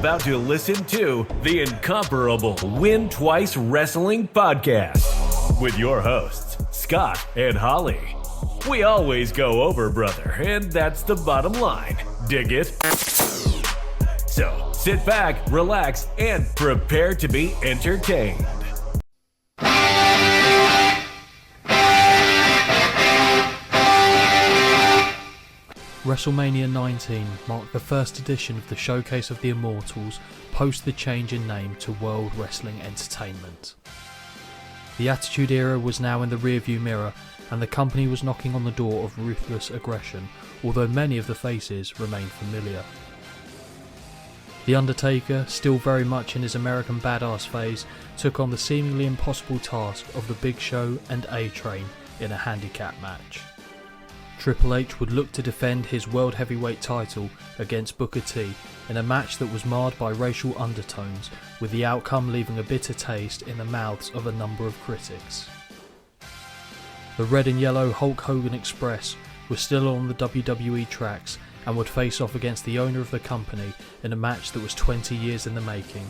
about to listen to the incomparable Win Twice Wrestling Podcast with your hosts, Scott and Holly. We always go over, brother, and that's the bottom line. Dig it? So, sit back, relax, and prepare to be entertained. WrestleMania 19 marked the first edition of the Showcase of the Immortals post the change in name to World Wrestling Entertainment. The Attitude Era was now in the rearview mirror, and the company was knocking on the door of Ruthless Aggression, although many of the faces remained familiar. The Undertaker, still very much in his American badass phase, took on the seemingly impossible task of the Big Show and A-Train in a handicap match. Triple H would look to defend his World Heavyweight title against Booker T in a match that was marred by racial undertones, with the outcome leaving a bitter taste in the mouths of a number of critics. The red and yellow Hulk Hogan Express was still on the WWE tracks and would face off against the owner of the company in a match that was 20 years in the making.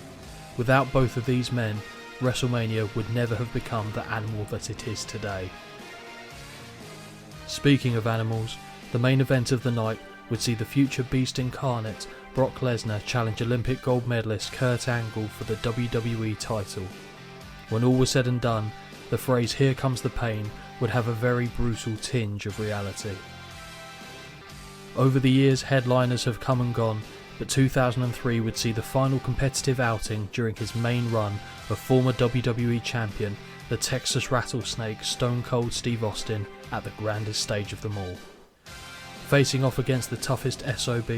Without both of these men, WrestleMania would never have become the animal that it is today. Speaking of animals, the main event of the night would see the future beast incarnate Brock Lesnar challenge Olympic gold medalist Kurt Angle for the WWE title. When all was said and done, the phrase "here comes the pain" would have a very brutal tinge of reality. Over the years, headliners have come and gone, but 2003 would see the final competitive outing during his main run of former WWE champion, the Texas Rattlesnake Stone Cold Steve Austin, at the grandest stage of them all. Facing off against the toughest SOB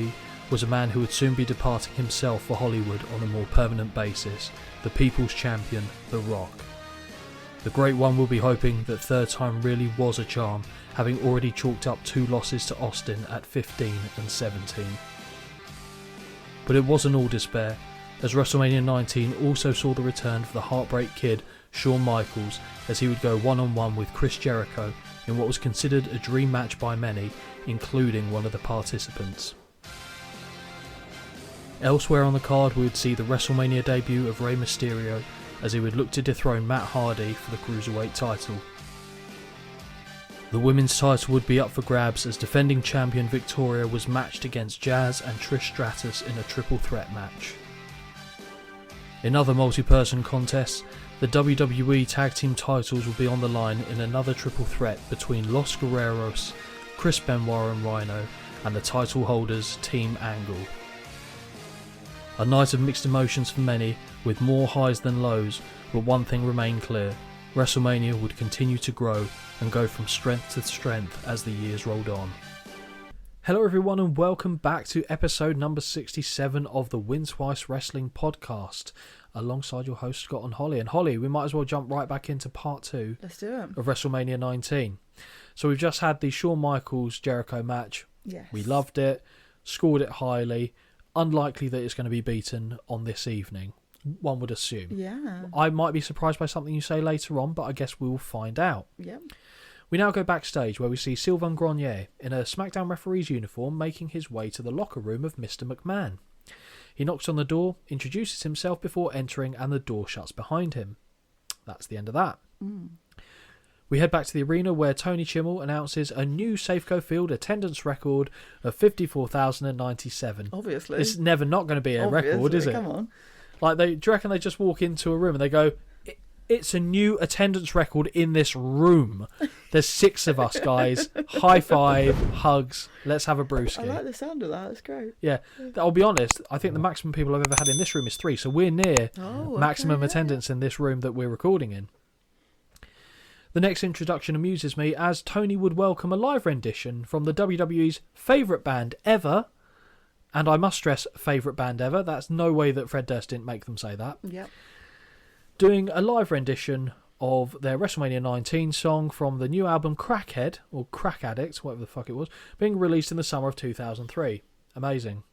was a man who would soon be departing himself for Hollywood on a more permanent basis, the People's Champion, The Rock. The Great One will be hoping that third time really was a charm, having already chalked up 2 losses to Austin at 15 and 17. But it wasn't all despair, as WrestleMania 19 also saw the return for the Heartbreak Kid, Shawn Michaels, as he would go one-on-one with Chris Jericho in what was considered a dream match by many, including one of the participants. Elsewhere on the card we would see the WrestleMania debut of Rey Mysterio, as he would look to dethrone Matt Hardy for the Cruiserweight title. The women's title would be up for grabs as defending champion Victoria was matched against Jazz and Trish Stratus in a triple threat match. In other multi-person contests, the WWE Tag Team titles will be on the line in another triple threat between Los Guerreros, Chris Benoit and Rhino, and the title holders Team Angle. A night of mixed emotions for many, with more highs than lows, but one thing remained clear: WrestleMania would continue to grow and go from strength to strength as the years rolled on. Hello everyone and welcome back to episode number 67 of the Win Twice Wrestling Podcast, alongside your host Scott and Holly. And Holly, we might as well jump right back into part 2 Let's do it. of WrestleMania 19. So we've just had the Shawn Michaels Jericho match. Yes. We loved it, scored it highly. Unlikely that it's going to be beaten on this evening, one would assume. Yeah. I might be surprised by something you say later on, but I guess we'll find out. Yep. We now go backstage where we see Sylvain Grenier in a SmackDown referee's uniform making his way to the locker room of Mr. McMahon. He knocks on the door, introduces himself before entering, and the door shuts behind him. That's the end of that. We head back to the arena where Tony Chimmel announces a new Safeco Field attendance record of 54,097. Obviously. It's never not going to be a record, is it? Come on. Like, do you reckon they just walk into a room and they go, it's a new attendance record in this room. There's 6 of us, guys. High five, hugs, let's have a brewski. I like the sound of that. That's great. Yeah, I'll be honest, I think the maximum people I've ever had in this room is 3, so we're near maximum attendance in this room that we're recording in. The next introduction amuses me as Tony would welcome a live rendition from the WWE's favourite band ever, and I must stress favourite band ever. That's no way that Fred Durst didn't make them say that. Yep. Doing a live rendition of their WrestleMania 19 song from the new album Crackhead, or Crack Addict, whatever the fuck it was, being released in the summer of 2003. Amazing.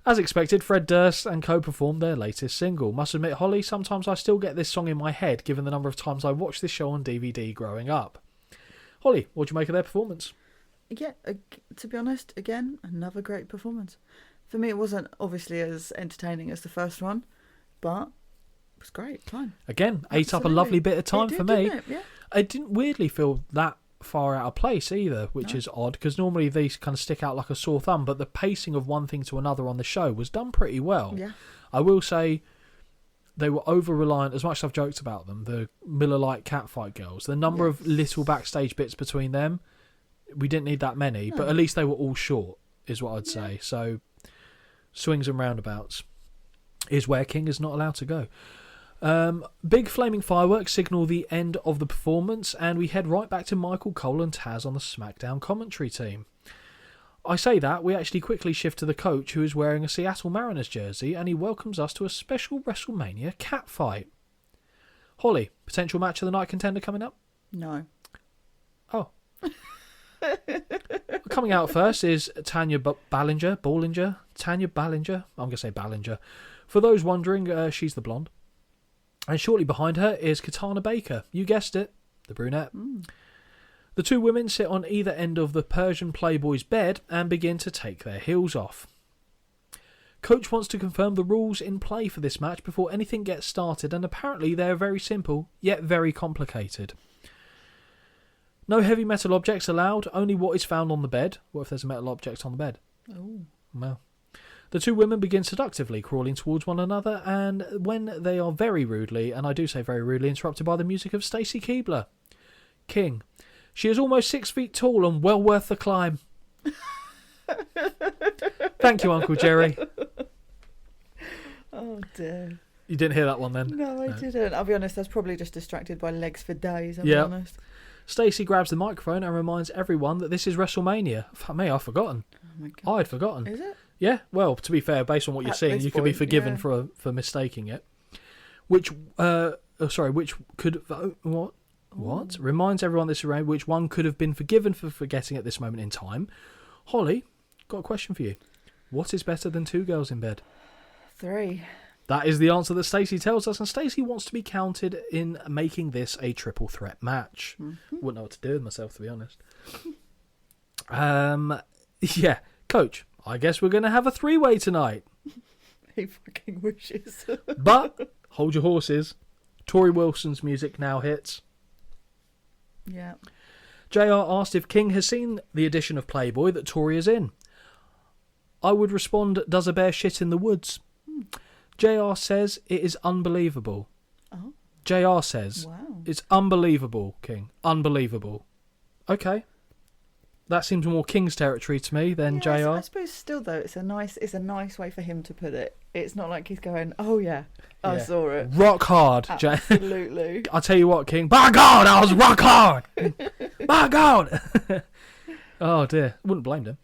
As expected, Fred Durst and co performed their latest single. Must admit, Holly, sometimes I still get this song in my head given the number of times I watched this show on DVD growing up. Holly, what do you make of their performance? Yeah, to be honest, again, another great performance. For me, it wasn't obviously as entertaining as the first one, but it was great. Fine. Again, ate up a lovely bit of time for me. Didn't it? Yeah. I didn't weirdly feel that far out of place either, which is odd, because normally these kind of stick out like a sore thumb, but the pacing of one thing to another on the show was done pretty well. Yeah. I will say they were over-reliant, as much as I've joked about them, the Miller Lite catfight girls, the number of little backstage bits between them, we didn't need that many, but at least they were all short, is what I'd say. So, swings and roundabouts is where King is not allowed to go. Big flaming fireworks signal the end of the performance, and we head right back to Michael Cole and Taz on the SmackDown commentary team. I say that, we actually quickly shift to the coach, who is wearing a Seattle Mariners jersey, and he welcomes us to a special WrestleMania catfight. Holly, potential match of the night contender coming up? No. Oh. Coming out first is Tanya Ballinger. Tanya Ballinger. I'm going to say Ballinger. For those wondering, she's the blonde. And shortly behind her is Katana Baker. You guessed it, the brunette. The two women sit on either end of the Persian Playboy's bed and begin to take their heels off. Coach wants to confirm the rules in play for this match before anything gets started, and apparently they are very simple, yet very complicated. No heavy metal objects allowed, only what is found on the bed. What if there's a metal object on the bed? Oh. Well. The two women begin seductively crawling towards one another, and when they are very rudely, and I do say very rudely, interrupted by the music of Stacy Keibler. King. She is almost 6 feet tall and well worth the climb. Thank you, Uncle Jerry. Oh, dear. You didn't hear that one then? No, I didn't. I'll be honest, I was probably just distracted by legs for days, I'll be honest. Stacey grabs the microphone and reminds everyone that this is WrestleMania. Fuck me, I've forgotten. Oh my God. I'd forgotten. Is it? Yeah, well, to be fair, based on what you're seeing, you can be forgiven for mistaking it. Which could... What? Reminds everyone this around which one could have been forgiven for forgetting at this moment in time. Holly, got a question for you. What is better than two girls in bed? 3. That is the answer that Stacey tells us, and Stacey wants to be counted in making this a triple threat match. Wouldn't know what to do with myself, to be honest. Yeah, Coach, I guess we're going to have a 3-way tonight. He fucking wishes. But, hold your horses. Tori Wilson's music now hits. Yeah. JR asked if King has seen the edition of Playboy that Tori is in. I would respond, does a bear shit in the woods? JR says it is unbelievable. Oh. JR says it's unbelievable, King. Unbelievable. Okay. That seems more King's territory to me than JR. I suppose still though it's a nice way for him to put it. It's not like he's going, oh yeah, I saw it. Rock hard. Absolutely. I'll tell you what, King. By God, I was rock hard. By God. Oh dear. Wouldn't blame them.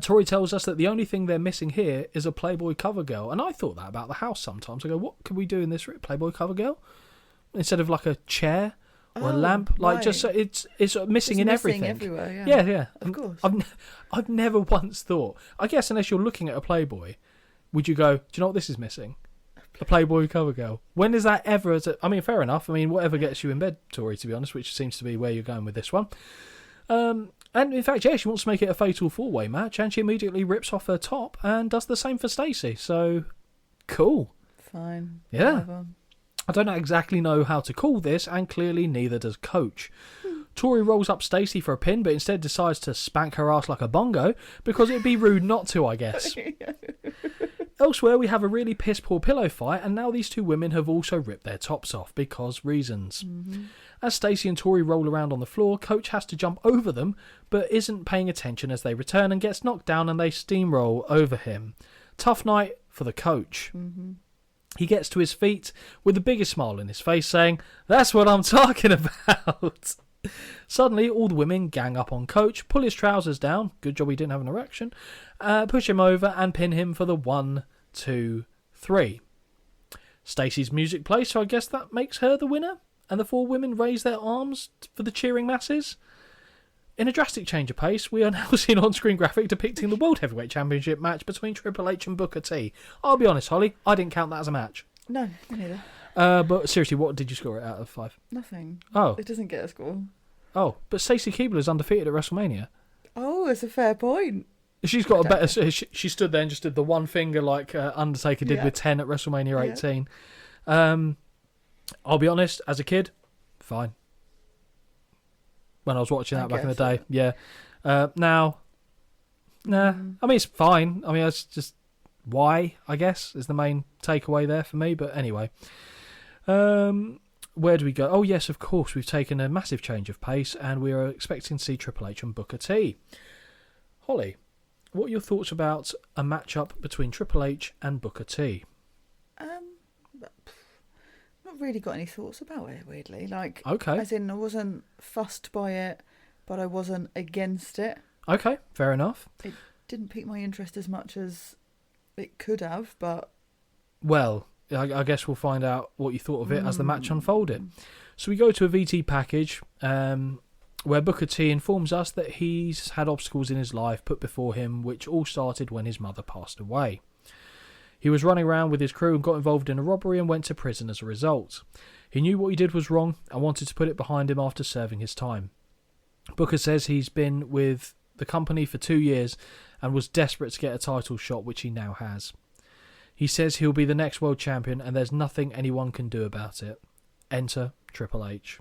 Tori tells us that the only thing they're missing here is a Playboy cover girl. And I thought that about the house sometimes. I go, what could we do in this Playboy cover girl? Instead of like a chair or a lamp. Like just it's missing in everything. Everywhere, Yeah. Of course. I've never once thought, I guess unless you're looking at a Playboy, would you go, do you know what this is missing? A Playboy cover girl. When is that ever? I mean, fair enough. I mean, whatever gets you in bed, Tori, to be honest, which seems to be where you're going with this one. And in fact, she wants to make it a fatal 4-way match, and she immediately rips off her top and does the same for Stacey. So, cool. Fine. Yeah. Whatever. I don't exactly know how to call this, and clearly neither does Coach. Tori rolls up Stacey for a pin, but instead decides to spank her ass like a bongo, because it'd be rude not to, I guess. Elsewhere, we have a really piss-poor pillow fight, and now these two women have also ripped their tops off, because reasons. As Stacey and Tori roll around on the floor, Coach has to jump over them, but isn't paying attention as they return and gets knocked down and they steamroll over him. Tough night for the Coach. He gets to his feet with the biggest smile on his face, saying, "That's what I'm talking about." Suddenly, all the women gang up on Coach, pull his trousers down, good job he didn't have an erection, push him over and pin him for the 1, 2, 3. Stacey's music plays, so I guess that makes her the winner, and the 4 women raise their arms for the cheering masses. In a drastic change of pace, we are now seeing an on-screen graphic depicting the World Heavyweight Championship match between Triple H and Booker T. I'll be honest, Holly, I didn't count that as a match. No, me neither. But seriously, what did you score it out of 5? Nothing. Oh. It doesn't get a score. Oh, but Stacey Keibler is undefeated at WrestleMania. Oh, it's a fair point. She's got a better... She stood there and just did the one finger like Undertaker did with 10 at WrestleMania 18. I'll be honest, as a kid, fine. When I was watching that back in the day. Yeah. Now, nah. I mean, it's fine. I mean, it's just... Why, I guess, is the main takeaway there for me. But anyway. Where do we go? Oh, yes, of course. We've taken a massive change of pace and we are expecting to see Triple H and Booker T. Holly, what are your thoughts about a matchup between Triple H and Booker T? Not really got any thoughts about it, weirdly. Like, okay. As in, I wasn't fussed by it, but I wasn't against it. Okay, fair enough. It didn't pique my interest as much as it could have, but... Well, I guess we'll find out what you thought of it as the match unfolded. So we go to a VT package where Booker T informs us that he's had obstacles in his life put before him, which all started when his mother passed away. He was running around with his crew and got involved in a robbery and went to prison as a result. He knew what he did was wrong and wanted to put it behind him after serving his time. Booker says he's been with the company for 2 years and was desperate to get a title shot, which he now has. He says he'll be the next world champion and there's nothing anyone can do about it. Enter Triple H.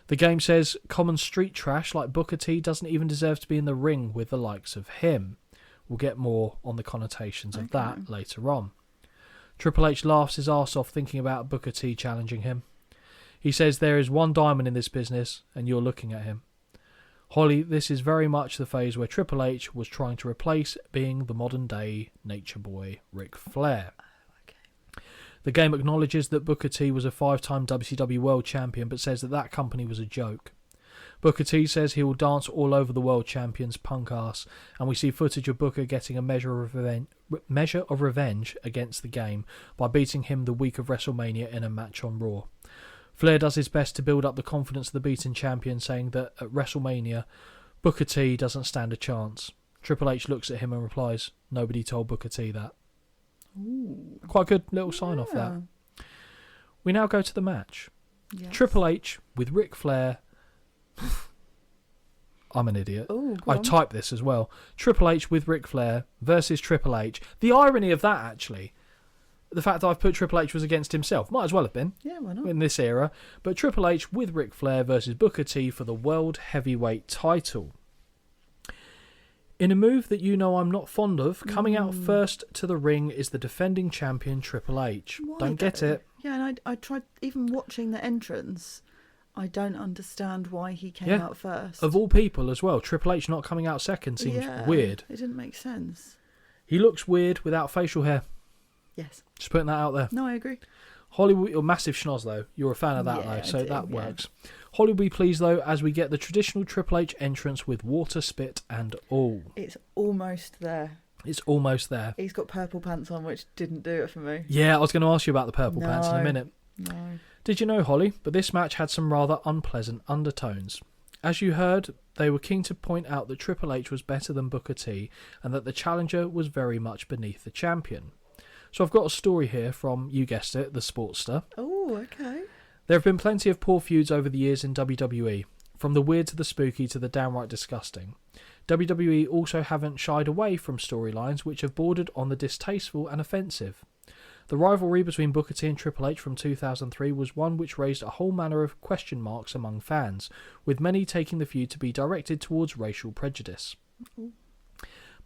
The game says common street trash like Booker T doesn't even deserve to be in the ring with the likes of him. We'll get more on the connotations of that later on. Triple H laughs his arse off thinking about Booker T challenging him. He says there is one diamond in this business and you're looking at him. Holly, this is very much the phase where Triple H was trying to replace being the modern day Nature Boy Ric Flair. The game acknowledges that Booker T was a 5-time WCW World Champion but says that company was a joke. Booker T says he will dance all over the world champion's punk ass, and we see footage of Booker getting a measure of revenge against the game by beating him the week of WrestleMania in a match on Raw. Flair does his best to build up the confidence of the beaten champion, saying that at WrestleMania, Booker T doesn't stand a chance. Triple H looks at him and replies, "Nobody told Booker T that." Ooh. Quite a good little sign off that. We now go to the match. Yes. Triple H with Ric Flair. I'm an idiot. Ooh, I typed this as well. Triple H with Ric Flair versus Triple H. The irony of that, actually, the fact that I've put Triple H was against himself, might as well have been. Yeah, why not? In this era. But Triple H with Ric Flair versus Booker T for the World Heavyweight title. In a move that you know I'm not fond of, coming out first to the ring is the defending champion Triple H. Don't get it. Yeah, and I tried, even watching the entrance, I don't understand why he came out first. Of all people as well, Triple H not coming out second seems weird. It didn't make sense. He looks weird without facial hair. Yes. Just putting that out there. No, I agree. Hollywood, you're a massive schnoz though. You're a fan of that though, so that works. Holly will be pleased though as we get the traditional Triple H entrance with water spit and all. It's almost there. It's almost there. He's got purple pants on, which didn't do it for me. Yeah, I was going to ask you about the purple pants in a minute. No. Did you know, Holly, but this match had some rather unpleasant undertones. As you heard, they were keen to point out that Triple H was better than Booker T and that the challenger was very much beneath the champion. So I've got a story here from, you guessed it, the Sportster. Oh, okay. There have been plenty of poor feuds over the years in WWE, from the weird to the spooky to the downright disgusting. WWE also haven't shied away from storylines which have bordered on the distasteful and offensive. The rivalry between Booker T and Triple H from 2003 was one which raised a whole manner of question marks among fans, with many taking the feud to be directed towards racial prejudice,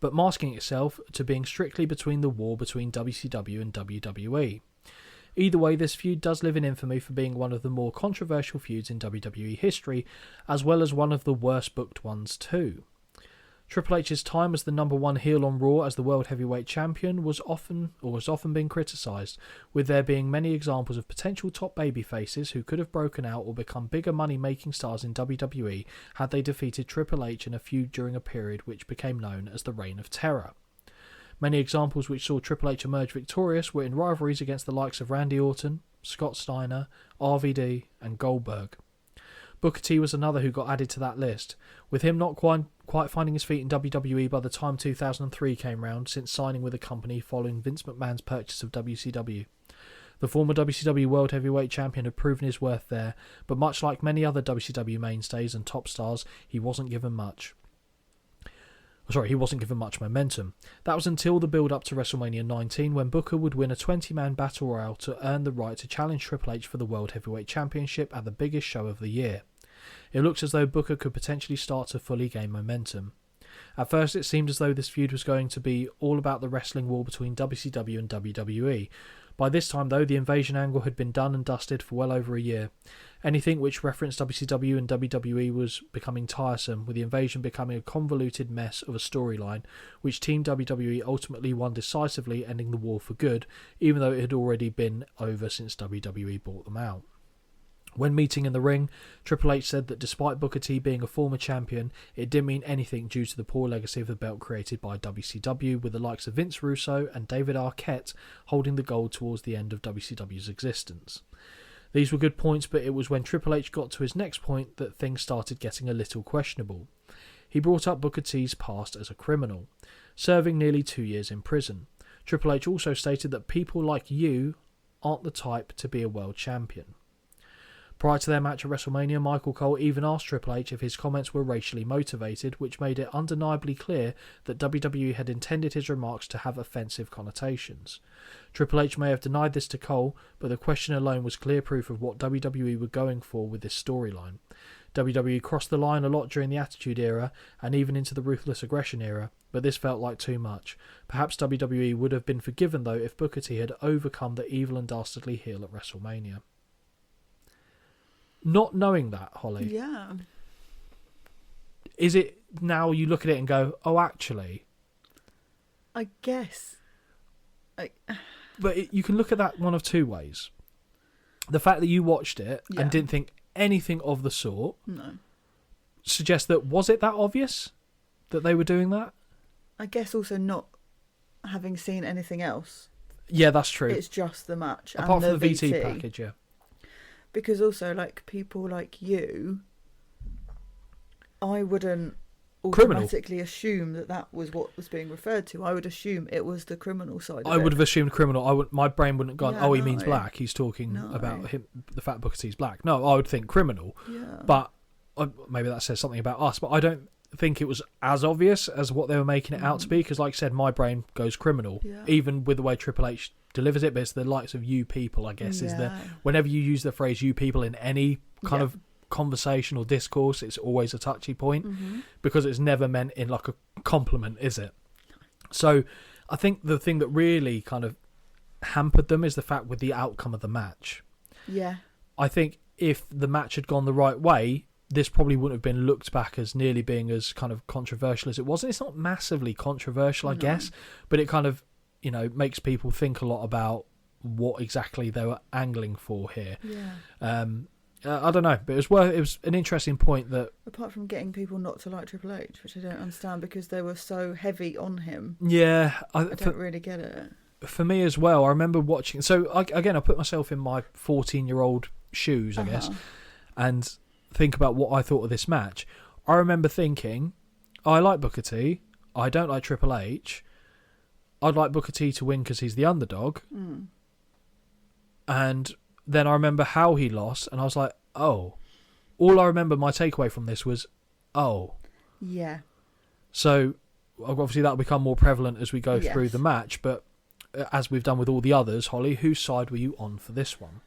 but masking itself to being strictly between the war between WCW and WWE. Either way, this feud does live in infamy for being one of the more controversial feuds in WWE history, as well as one of the worst booked ones too. Triple H's time as the number one heel on Raw as the World Heavyweight Champion has often been criticised, with there being many examples of potential top babyfaces who could have broken out or become bigger money-making stars in WWE had they defeated Triple H in a feud during a period which became known as the Reign of Terror. Many examples which saw Triple H emerge victorious were in rivalries against the likes of Randy Orton, Scott Steiner, RVD and Goldberg. Booker T was another who got added to that list, with him not quite finding his feet in WWE by the time 2003 came round, since signing with the company following Vince McMahon's purchase of WCW. The former WCW World Heavyweight Champion had proven his worth there, but much like many other WCW mainstays and top stars, he wasn't given much. Sorry, he wasn't given much momentum. That was until the build-up to WrestleMania 19, when Booker would win a 20-man Battle Royal to earn the right to challenge Triple H for the World Heavyweight Championship at the biggest show of the year. It looks as though Booker could potentially start to fully gain momentum. At first, it seemed as though this feud was going to be all about the wrestling war between WCW and WWE. By this time, though, the invasion angle had been done and dusted for well over a year. Anything which referenced WCW and WWE was becoming tiresome, with the invasion becoming a convoluted mess of a storyline, which Team WWE ultimately won decisively, ending the war for good, even though it had already been over since WWE bought them out. When meeting in the ring, Triple H said that despite Booker T being a former champion, it didn't mean anything due to the poor legacy of the belt created by WCW, with the likes of Vince Russo and David Arquette holding the gold towards the end of WCW's existence. These were good points, but it was when Triple H got to his next point that things started getting a little questionable. He brought up Booker T's past as a criminal, serving nearly 2 years in prison. Triple H also stated that people like you aren't the type to be a world champion. Prior to their match at WrestleMania, Michael Cole even asked Triple H if his comments were racially motivated, which made it undeniably clear that WWE had intended his remarks to have offensive connotations. Triple H may have denied this to Cole, but the question alone was clear proof of what WWE were going for with this storyline. WWE crossed the line a lot during the Attitude Era and even into the Ruthless Aggression era, but this felt like too much. Perhaps WWE would have been forgiven though if Booker T had overcome the evil and dastardly heel at WrestleMania. Not knowing that, Holly. Yeah. Is it now you look at it and go, oh, actually? I guess. But you can look at that one of two ways. The fact that you watched it and didn't think anything of the sort suggests that, was it that obvious that they were doing that? I guess also not having seen anything else. Yeah, that's true. It's just the match. Apart and from the VT package, yeah. Because also, like, people like you, I wouldn't automatically assume that was what was being referred to. I would assume it was the criminal side of it. I would have assumed criminal. My brain wouldn't have gone, he no. means black. He's talking about him, the fact Booker T's black. No, I would think criminal. Yeah. But maybe that says something about us. But I don't think it was as obvious as what they were making it out to be. Because, like I said, my brain goes criminal. Yeah. Even with the way Triple H delivers it, but it's the likes of you people, I guess, is whenever you use the phrase you people in any kind of conversation or discourse, it's always a touchy point because it's never meant in like a compliment, is it? So I think the thing that really kind of hampered them is the fact with the outcome of the match. Yeah. I think if the match had gone the right way, this probably wouldn't have been looked back as nearly being as kind of controversial as it was. And it's not massively controversial, I guess, but it kind of, makes people think a lot about what exactly they were angling for here. Yeah. I don't know, but it was an interesting point that... Apart from getting people not to like Triple H, which I don't understand because they were so heavy on him. Yeah. I don't really get it. For me as well, I remember watching... So, I put myself in my 14-year-old shoes, I guess, and think about what I thought of this match. I remember thinking, I like Booker T. I don't like Triple H. I'd like Booker T to win because he's the underdog. And then I remember how he lost, and I was like, oh. All I remember, my takeaway from this was, oh. Yeah. So, obviously that'll become more prevalent as we go through the match, but as we've done with all the others, Holly, whose side were you on for this one?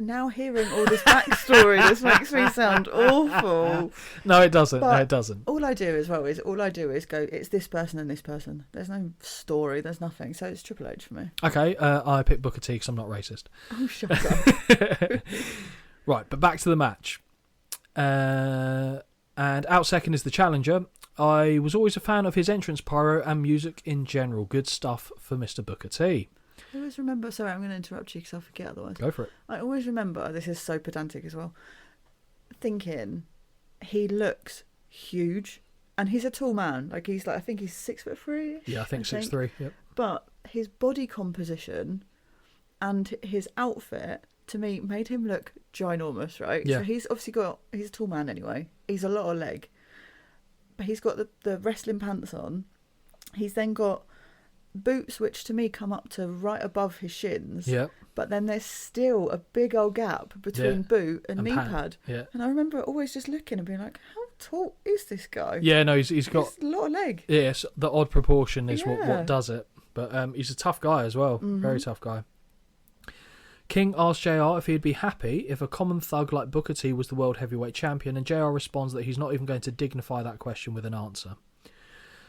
Now hearing all this backstory, this makes me sound awful. No, it doesn't. But no, it doesn't. All I do is go, it's this person and this person. There's no story, there's nothing. So it's Triple H for me. Okay, I picked Booker T because I'm not racist. Oh, shut up. Right, but back to the match. And out second is the challenger. I was always a fan of his entrance pyro and music in general. Good stuff for Mr. Booker T. I always remember, sorry, I'm going to interrupt you because I'll forget otherwise. Go for it. I always remember, this is so pedantic as well, thinking he looks huge and he's a tall man. Like I think he's 6'3". Yeah, I think 6'3". Yep. But his body composition and his outfit to me made him look ginormous, right? Yeah. So he's obviously he's a tall man anyway. He's a lot of leg. But he's got the wrestling pants on. He's then got boots which to me come up to right above his shins. Yeah. But then there's still a big old gap between boot and knee pad. Yeah. And I remember always just looking and being like, how tall is this guy? Yeah, no, he's got a lot of leg. Yes, the odd proportion is what does it. But he's a tough guy as well. Mm-hmm. Very tough guy. King asks JR if he'd be happy if a common thug like Booker T was the World Heavyweight Champion, and JR responds that he's not even going to dignify that question with an answer.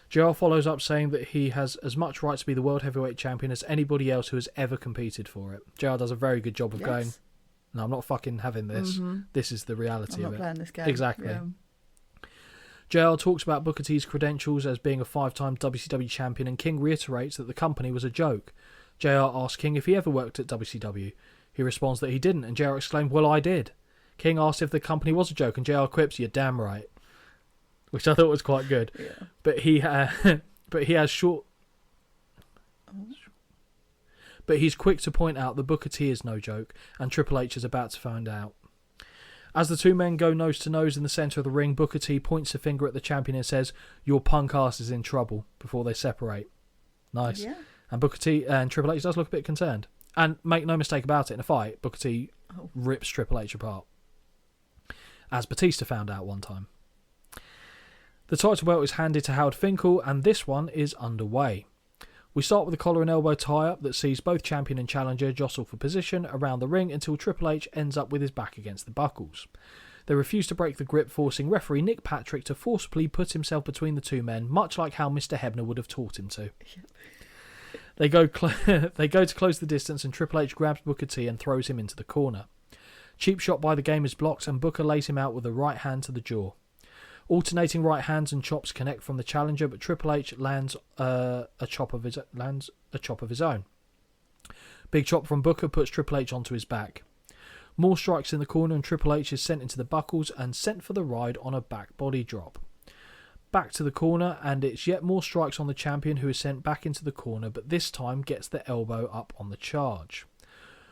JR follows up saying that he has as much right to be the World Heavyweight Champion as anybody else who has ever competed for it. JR does a very good job of going, no, I'm not fucking having this. Mm-hmm. This is the reality of it. I'm not playing this game. Exactly. Yeah. JR talks about Booker T's credentials as being a 5-time WCW champion, and King reiterates that the company was a joke. JR asks King if he ever worked at WCW. He responds that he didn't, and JR exclaimed, well, I did. King asks if the company was a joke, and JR quips, you're damn right. Which I thought was quite good. Yeah. But he's quick to point out that Booker T is no joke, and Triple H is about to find out. As the two men go nose to nose in the centre of the ring, Booker T points a finger at the champion and says, your punk ass is in trouble, before they separate. Nice. Yeah. And Booker T and Triple H does look a bit concerned. And make no mistake about it, in a fight, Booker T rips Triple H apart. As Batista found out one time. The title belt is handed to Howard Finkel, and this one is underway. We start with a collar and elbow tie-up that sees both champion and challenger jostle for position around the ring until Triple H ends up with his back against the buckles. They refuse to break the grip, forcing referee Nick Patrick to forcibly put himself between the two men, much like how Mr. Hebner would have taught him to. They go to close the distance, and Triple H grabs Booker T and throws him into the corner. Cheap shot by the game is blocked, and Booker lays him out with a right hand to the jaw. Alternating right hands and chops connect from the challenger, but Triple H lands a chop of his own. Big chop from Booker puts Triple H onto his back. More strikes in the corner, and Triple H is sent into the buckles and sent for the ride on a back body drop. Back to the corner, and it's yet more strikes on the champion, who is sent back into the corner, but this time gets the elbow up on the charge.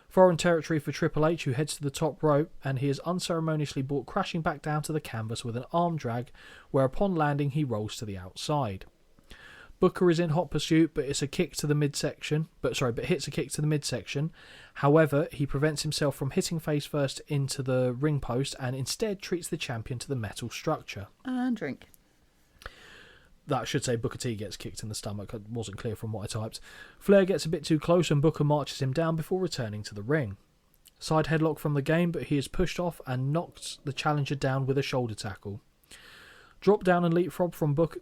Foreign territory for Triple H, who heads to the top rope, and he is unceremoniously brought crashing back down to the canvas with an arm drag, where upon landing he rolls to the outside. Booker is in hot pursuit, but hits a kick to the midsection. However, he prevents himself from hitting face first into the ring post, and instead treats the champion to the metal structure. And drink. That should say Booker T gets kicked in the stomach. It wasn't clear from what I typed. Flair gets a bit too close, and Booker marches him down before returning to the ring. Side headlock from the game, but he is pushed off and knocks the challenger down with a shoulder tackle. Drop down and leapfrog from Booker.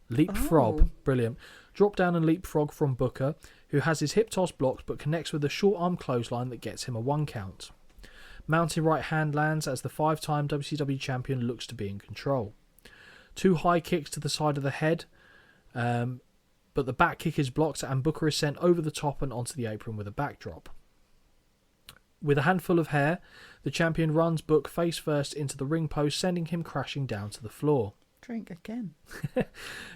Leapfrog. Brilliant. Drop down and leapfrog from Booker, who has his hip toss blocked but connects with a short arm clothesline that gets him a 1 count. Mounting right hand lands as the 5-time WCW champion looks to be in control. 2 high kicks to the side of the head, but the back kick is blocked, and Booker is sent over the top and onto the apron with a backdrop. With a handful of hair, the champion runs Book face first into the ring post, sending him crashing down to the floor. Drink again.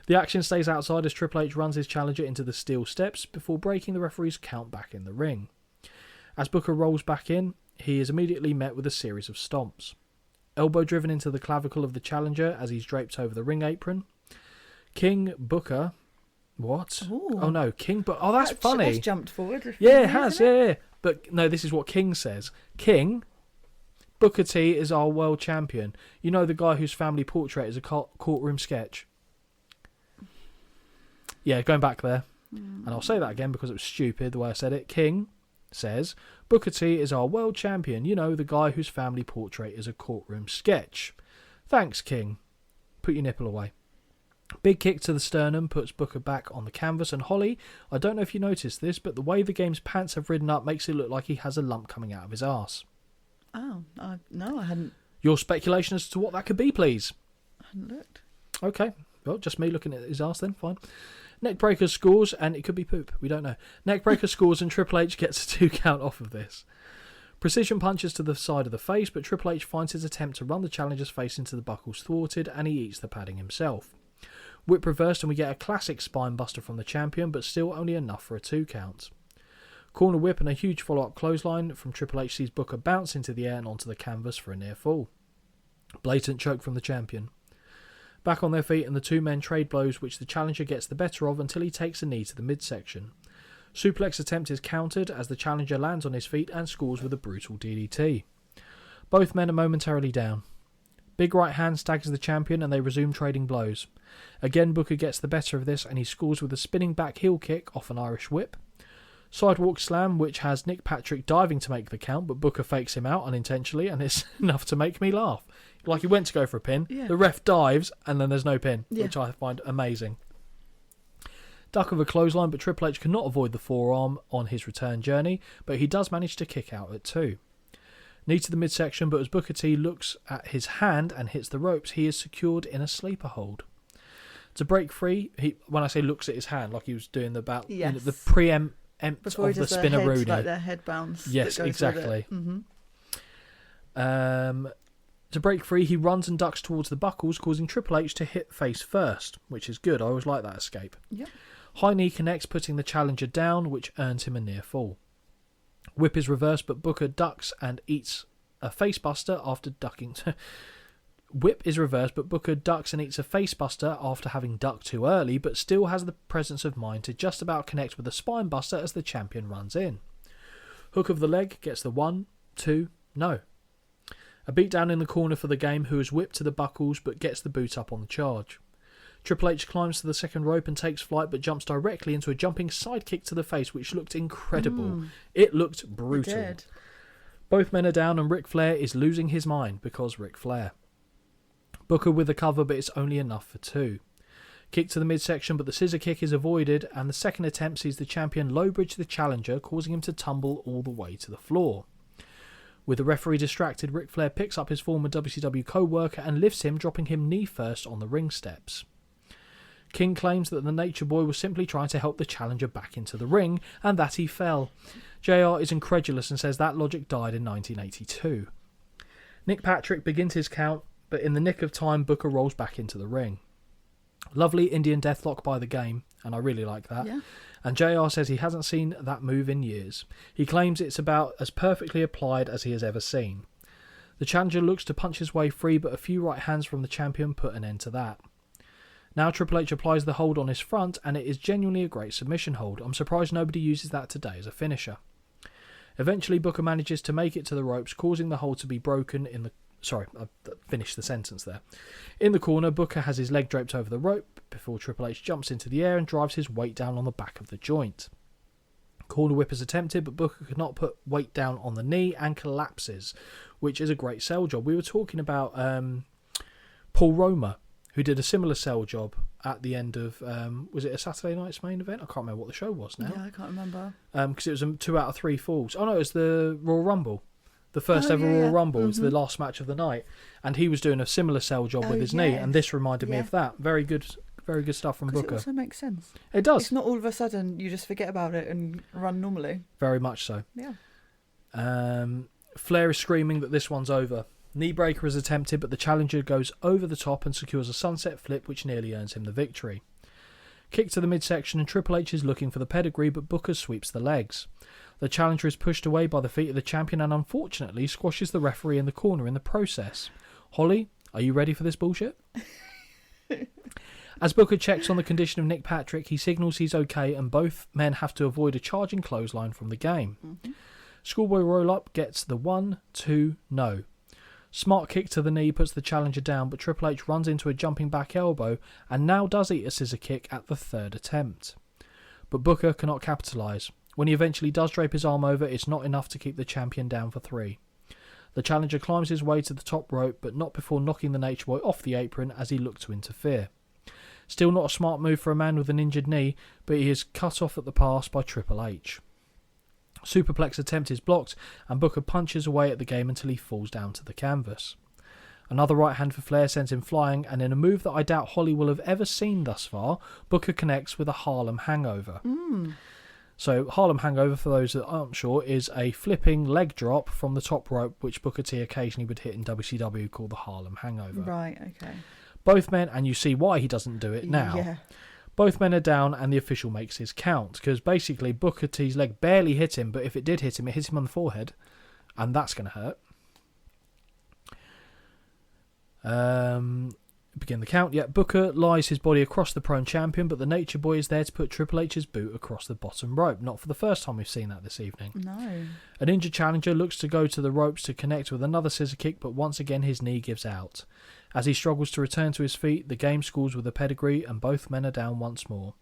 The action stays outside as Triple H runs his challenger into the steel steps before breaking the referee's count back in the ring. As Booker rolls back in, he is immediately met with a series of stomps. Elbow driven into the clavicle of the challenger as he's draped over the ring apron. King Booker... What? Ooh. Oh no, King Booker... Oh, that's funny. That's jumped forward. Yeah, it has, yeah. But no, this is what King says. King, Booker T is our world champion. You know, the guy whose family portrait is a courtroom sketch. Yeah, going back there. And I'll say that again because it was stupid the way I said it. King says, Booker T is our world champion. You know, the guy whose family portrait is a courtroom sketch. Thanks, King. Put your nipple away. Big kick to the sternum puts Booker back on the canvas, and Holly, I don't know if you noticed this, but the way the game's pants have ridden up makes it look like he has a lump coming out of his arse. Oh, no, I hadn't. Your speculation as to what that could be, please. I hadn't looked. Okay, well, just me looking at his arse then, fine. Neckbreaker scores, and it could be poop, we don't know. Neckbreaker scores, and Triple H gets a 2 count off of this. Precision punches to the side of the face, but Triple H finds his attempt to run the challenger's face into the buckles thwarted, and he eats the padding himself. Whip reversed, and we get a classic spine buster from the champion, but still only enough for a 2 count. Corner whip and a huge follow-up clothesline from Triple H sees Booker bounce into the air and onto the canvas for a near fall. Blatant choke from the champion. Back on their feet, and the two men trade blows, which the challenger gets the better of until he takes a knee to the midsection. Suplex attempt is countered as the challenger lands on his feet and scores with a brutal DDT. Both men are momentarily down. Big right hand staggers the champion and they resume trading blows. Again, Booker gets the better of this and he scores with a spinning back heel kick off an Irish whip. Sidewalk slam, which has Nick Patrick diving to make the count, but Booker fakes him out unintentionally, and it's enough to make me laugh. Like he went to go for a pin, the ref dives, and then there's no pin, which I find amazing. Duck of a clothesline, but Triple H cannot avoid the forearm on his return journey, but he does manage to kick out at 2. Knee to the midsection, but as Booker T looks at his hand and hits the ropes, he is secured in a sleeper hold. To break free, when I say looks at his hand, like he was doing the the preempt before of the spinner Rudy. Like their head bounce. Yes, exactly. To break free, he runs and ducks towards the buckles, causing Triple H to hit face first, which is good. I always like that escape. Yep. High knee connects, putting the challenger down, which earns him a near fall. Whip is reversed, but Booker ducks and eats a facebuster after ducking. Whip is reversed, but Booker ducks and eats a facebuster after having ducked too early, but still has the presence of mind to just about connect with a spinebuster as the champion runs in. Hook of the leg gets the 1, 2, no. A beatdown in the corner for the game, who is whipped to the buckles but gets the boot up on the charge. Triple H climbs to the second rope and takes flight, but jumps directly into a jumping sidekick to the face, which looked incredible. It looked brutal. It did. Both men are down and Ric Flair is losing his mind because Ric Flair. Booker with the cover, but it's only enough for 2. Kick to the midsection, but the scissor kick is avoided, and the second attempt sees the champion low-bridge the challenger, causing him to tumble all the way to the floor. With the referee distracted, Ric Flair picks up his former WCW co-worker and lifts him, dropping him knee first on the ring steps. King claims that the Nature Boy was simply trying to help the challenger back into the ring, and that he fell. JR is incredulous and says that logic died in 1982. Nick Patrick begins his count, but in the nick of time, Booker rolls back into the ring. Lovely Indian deathlock by the game, and I really like that. Yeah. And JR says he hasn't seen that move in years. He claims it's about as perfectly applied as he has ever seen. The challenger looks to punch his way free, but a few right hands from the champion put an end to that. Now Triple H applies the hold on his front, and it is genuinely a great submission hold. I'm surprised nobody uses that today as a finisher. Eventually, Booker manages to make it to the ropes, causing the hold to be broken in the... Sorry, I finished the sentence there. In the corner, Booker has his leg draped over the rope before Triple H jumps into the air and drives his weight down on the back of the joint. Corner whip is attempted, but Booker could not put weight down on the knee and collapses, which is a great sell job. We were talking about Paul Roma, who did a similar sell job at the end of, was it a Saturday night's main event? I can't remember what the show was now. Yeah, I can't remember. Because it was 2 out of 3 falls. Oh no, it was the Royal Rumble. The first ever Royal Rumble was the last match of the night. And he was doing a similar sell job with his knee, and this reminded me of that. Very good stuff from Booker. It also makes sense. It does. It's not all of a sudden you just forget about it and run normally. Very much so. Yeah. Flair is screaming that this one's over. Knee breaker is attempted, but the challenger goes over the top and secures a sunset flip, which nearly earns him the victory. Kick to the midsection, and Triple H is looking for the pedigree, but Booker sweeps the legs. The challenger is pushed away by the feet of the champion and unfortunately squashes the referee in the corner in the process. Holly, are you ready for this bullshit? As Booker checks on the condition of Nick Patrick, he signals he's okay and both men have to avoid a charging clothesline from the game. Schoolboy roll-up gets the 1, 2, no. Smart kick to the knee puts the challenger down, but Triple H runs into a jumping back elbow and now does eat a scissor kick at the 3rd attempt. But Booker cannot capitalise. When he eventually does drape his arm over, it's not enough to keep the champion down for 3. The challenger climbs his way to the top rope, but not before knocking the Nature Boy off the apron as he looked to interfere. Still not a smart move for a man with an injured knee, but he is cut off at the pass by Triple H. Superplex attempt is blocked, and Booker punches away at the game until he falls down to the canvas. Another right hand for Flair sends him flying, and in a move that I doubt Holly will have ever seen thus far, Booker connects with a Harlem Hangover. So Harlem Hangover, for those that aren't sure, is a flipping leg drop from the top rope, which Booker T occasionally would hit in WCW, called the Harlem Hangover. Right, okay. Both men, and you see why he doesn't do it now. Yeah. Both men are down and the official makes his count, because basically Booker T's leg barely hit him, but if it did hit him, it hit him on the forehead, and that's going to hurt. Begin the count. Yeah, Booker lies his body across the prone champion, but the Nature Boy is there to put Triple H's boot across the bottom rope. Not for the first time we've seen that this evening. No. An injured challenger looks to go to the ropes to connect with another scissor kick, but once again his knee gives out. As he struggles to return to his feet, the game scores with a pedigree and both men are down once more.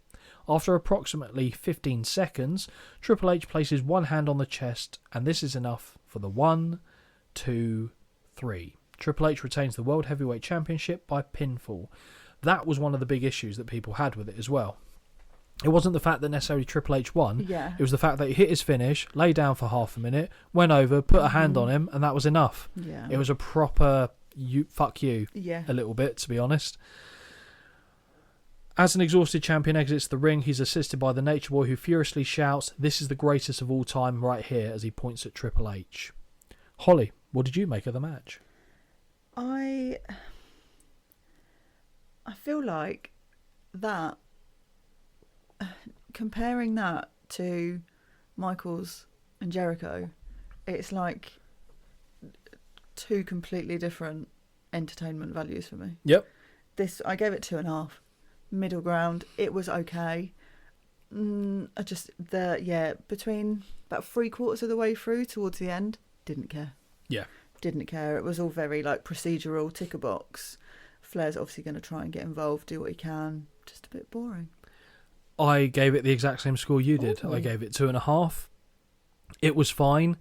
After approximately 15 seconds, Triple H places one hand on the chest, and this is enough for the 1, 2, 3. Triple H retains the World Heavyweight Championship by pinfall. That was one of the big issues that people had with it as well. It wasn't the fact that necessarily Triple H won. Yeah. It was the fact that he hit his finish, lay down for half a minute, went over, put a hand on him, and that was enough. Yeah. It was a proper fuck you, Yeah. a little bit, to be honest. As an exhausted champion exits the ring, he's assisted by the Nature Boy, who furiously shouts, "This is the greatest of all time," right here as he points at Triple H. Holly, what did you make of the match? I feel like that, comparing that to Michaels and Jericho, it's like two completely different entertainment values for me. Yep. This, I gave it 2.5. Middle ground, it was okay. Between about 3/4 of the way through towards the end, didn't care. Yeah. Didn't care. It was all very like procedural, tick a box. Flair's obviously going to try and get involved, do what he can. Just a bit boring. I gave it the exact same score you did. Ooh. I gave it 2.5. It was fine,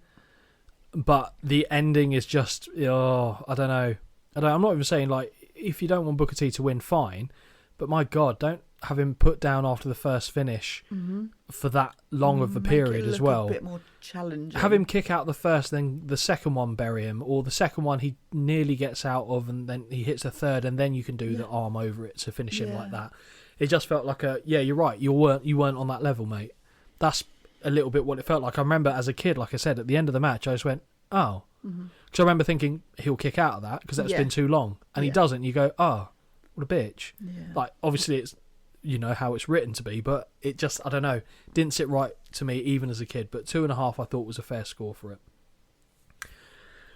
but the ending is just, I don't know. I'm not even saying, like, if you don't want Booker T to win, fine, but my God, don't have him put down after the first finish for that long of a period as well. A bit more challenging. Have him kick out the first, then the second one bury him, or the second one he nearly gets out of, and then he hits the third, and then you can do the arm over it to finish him like that. It just felt like you're right. You weren't on that level, mate. That's a little bit what it felt like. I remember as a kid, like I said, at the end of the match, I just went, oh, because I remember thinking he'll kick out of that because that's been too long, and he doesn't. You go, oh, what a bitch. Yeah. Like, obviously it's, how it's written to be, but it just, I don't know, didn't sit right to me even as a kid. But 2.5 I thought was a fair score for it.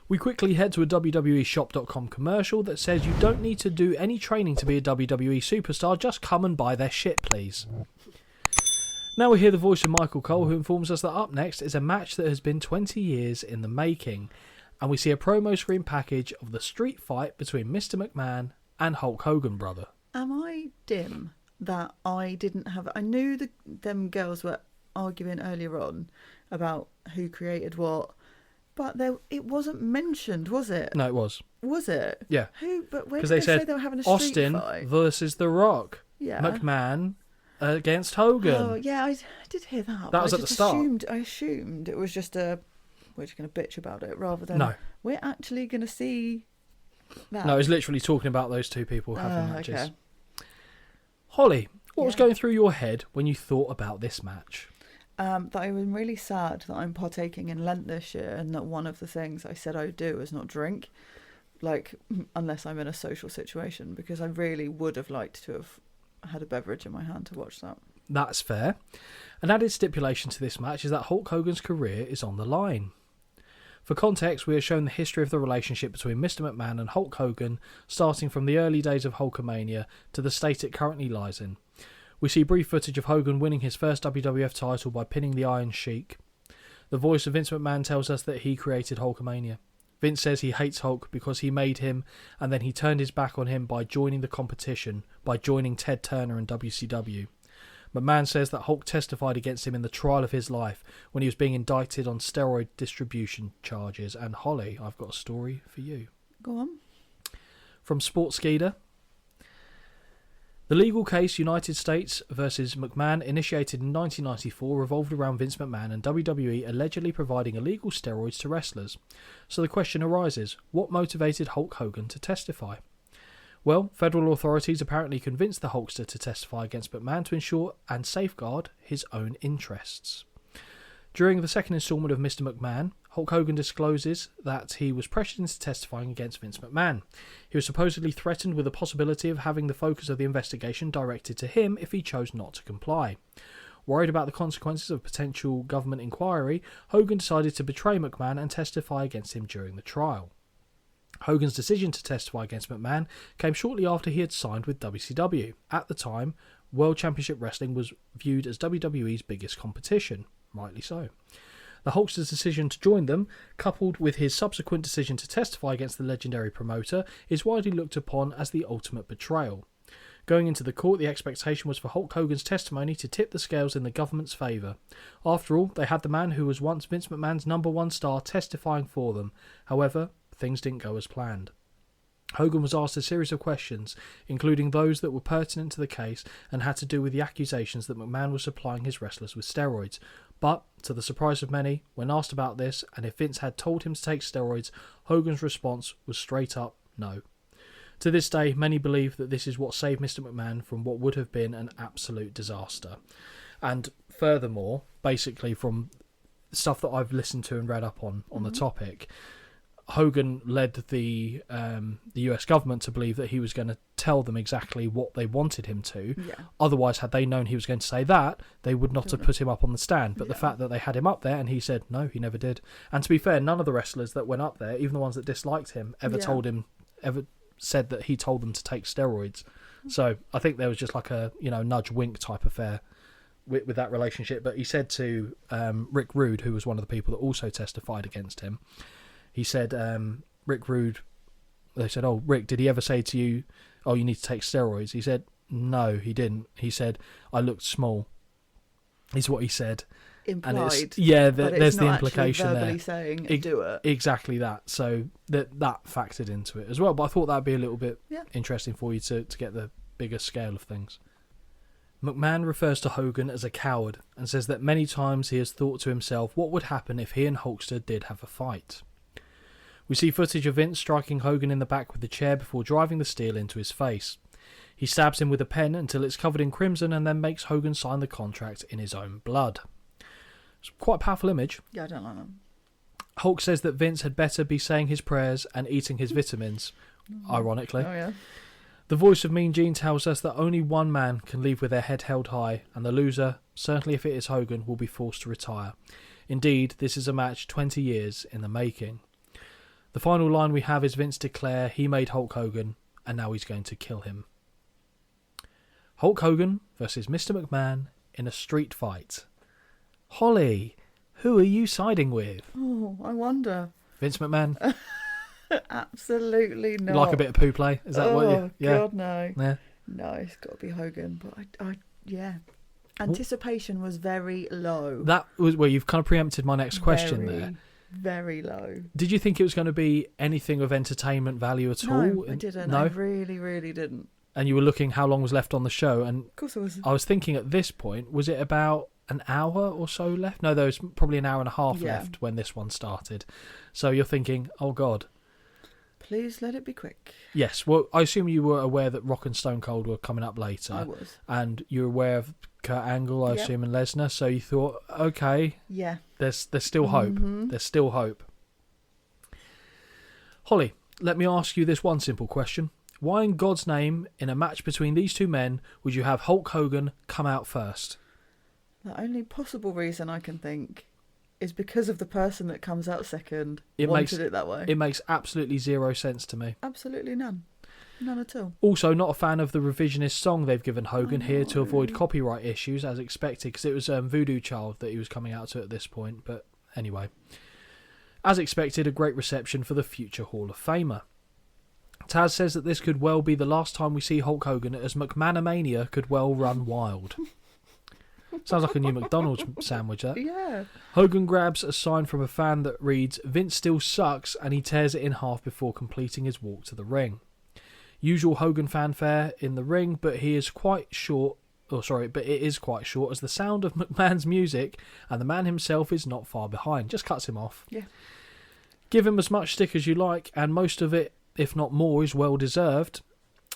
We quickly head to a WWEshop.com commercial that says you don't need to do any training to be a WWE superstar, just come and buy their shit, please. Now we hear the voice of Michael Cole, who informs us that up next is a match that has been 20 years in the making, and we see a promo screen package of the street fight between Mr. McMahon and Hulk Hogan, brother. Am I dim that I didn't have... I knew them girls were arguing earlier on about who created what, but it wasn't mentioned, was it? No, it was. Was it? Yeah. Who? But where did they they say said they were having a street Austin fight? versus The Rock. Yeah. McMahon against Hogan. Oh, yeah, I did hear that. That was at the start. I assumed it was just we're just going to bitch about it rather than... No. We're actually going to see that. No, it was literally talking about those two people having matches. Okay. Holly, what was going through your head when you thought about this match? That I'm really sad that I'm partaking in Lent this year, and that one of the things I said I would do is not drink, like, unless I'm in a social situation, because I really would have liked to have had a beverage in my hand to watch that. That's fair. An added stipulation to this match is that Hulk Hogan's career is on the line. For context, we are shown the history of the relationship between Mr. McMahon and Hulk Hogan, starting from the early days of Hulkamania to the state it currently lies in. We see brief footage of Hogan winning his first WWF title by pinning the Iron Sheik. The voice of Vince McMahon tells us that he created Hulkamania. Vince says he hates Hulk because he made him, and then he turned his back on him by joining the competition, by joining Ted Turner and WCW. McMahon says that Hulk testified against him in the trial of his life when he was being indicted on steroid distribution charges. And Holly, I've got a story for you. Go on. From Sportskeeda. The legal case United States versus McMahon, initiated in 1994, revolved around Vince McMahon and WWE allegedly providing illegal steroids to wrestlers. So the question arises, what motivated Hulk Hogan to testify? Well, federal authorities apparently convinced the Hulkster to testify against McMahon to ensure and safeguard his own interests. During the second instalment of Mr. McMahon, Hulk Hogan discloses that he was pressured into testifying against Vince McMahon. He was supposedly threatened with the possibility of having the focus of the investigation directed to him if he chose not to comply. Worried about the consequences of potential government inquiry, Hogan decided to betray McMahon and testify against him during the trial. Hogan's decision to testify against McMahon came shortly after he had signed with WCW. At the time, World Championship Wrestling was viewed as WWE's biggest competition, rightly so. The Hulkster's decision to join them, coupled with his subsequent decision to testify against the legendary promoter, is widely looked upon as the ultimate betrayal. Going into the court, the expectation was for Hulk Hogan's testimony to tip the scales in the government's favour. After all, they had the man who was once Vince McMahon's #1 star testifying for them. However, things didn't go as planned. Hogan was asked a series of questions, including those that were pertinent to the case and had to do with the accusations that McMahon was supplying his wrestlers with steroids. But, to the surprise of many, when asked about this and if Vince had told him to take steroids, Hogan's response was straight up no. To this day, many believe that this is what saved Mr. McMahon from what would have been an absolute disaster. And furthermore, basically from stuff that I've listened to and read up on the topic, Hogan led the US government to believe that he was going to tell them exactly what they wanted him to. Yeah. Otherwise, had they known he was going to say that, they would not have put him up on the stand. But the fact that they had him up there and he said, no, he never did. And to be fair, none of the wrestlers that went up there, even the ones that disliked him, ever said that he told them to take steroids. So I think there was just like a nudge wink type affair with that relationship. But he said to Rick Rude, who was one of the people that also testified against him, he said, Rick Rude, they said, oh, Rick, did he ever say to you, oh, you need to take steroids? He said, no, he didn't. He said, I looked small, is what he said. Implied. And there's the implication there. Saying, do it. Exactly that. So that factored into it as well. But I thought that'd be a little bit interesting for you to get the bigger scale of things. McMahon refers to Hogan as a coward and says that many times he has thought to himself what would happen if he and Hulkster did have a fight. We see footage of Vince striking Hogan in the back with the chair before driving the steel into his face. He stabs him with a pen until it's covered in crimson and then makes Hogan sign the contract in his own blood. It's quite a powerful image. Yeah, I don't like them. Hulk says that Vince had better be saying his prayers and eating his vitamins, ironically. Oh, yeah. The voice of Mean Gene tells us that only one man can leave with their head held high, and the loser, certainly if it is Hogan, will be forced to retire. Indeed, this is a match 20 years in the making. The final line we have is Vince declare he made Hulk Hogan, and now he's going to kill him. Hulk Hogan versus Mr. McMahon in a street fight. Holly, who are you siding with? Oh, I wonder. Vince McMahon? Absolutely not. You like a bit of poo play? Is that what you... Yeah. God, no. Yeah. No, it's got to be Hogan. But yeah. Anticipation was very low. That was where you've kind of preempted my next question there. Very low. Did you think it was going to be anything of entertainment value at all? No, I didn't. No? I really, really didn't. And you were looking how long was left on the show, and of course I was. I was thinking at this point, was it about an hour or so left? No, there was probably an hour and a half left when this one started. So you're thinking, oh God. Please let it be quick. Yes. Well, I assume you were aware that Rock and Stone Cold were coming up later. I was. And you were aware of Kurt Angle, I assume, and Lesnar. So you thought, okay. Yeah. There's still hope. There's still hope. Holly, let me ask you this one simple question. Why in God's name, in a match between these two men, would you have Hulk Hogan come out first? The only possible reason I can think is because of the person that comes out second it that way. It makes absolutely zero sense to me. Absolutely none. None at all. Also, not a fan of the revisionist song they've given Hogan here to avoid copyright issues, as expected, because it was Voodoo Child that he was coming out to at this point. But anyway, as expected, a great reception for the future Hall of Famer. Taz says that this could well be the last time we see Hulk Hogan, as McMahon-mania could well run wild. Sounds like a new McDonald's sandwich, that. Yeah. Hogan grabs a sign from a fan that reads, "Vince still sucks," and he tears it in half before completing his walk to the ring. Usual Hogan fanfare in the ring, but it is quite short as the sound of McMahon's music and the man himself is not far behind. Just cuts him off. Yeah. Give him as much stick as you like, and most of it, if not more, is well deserved.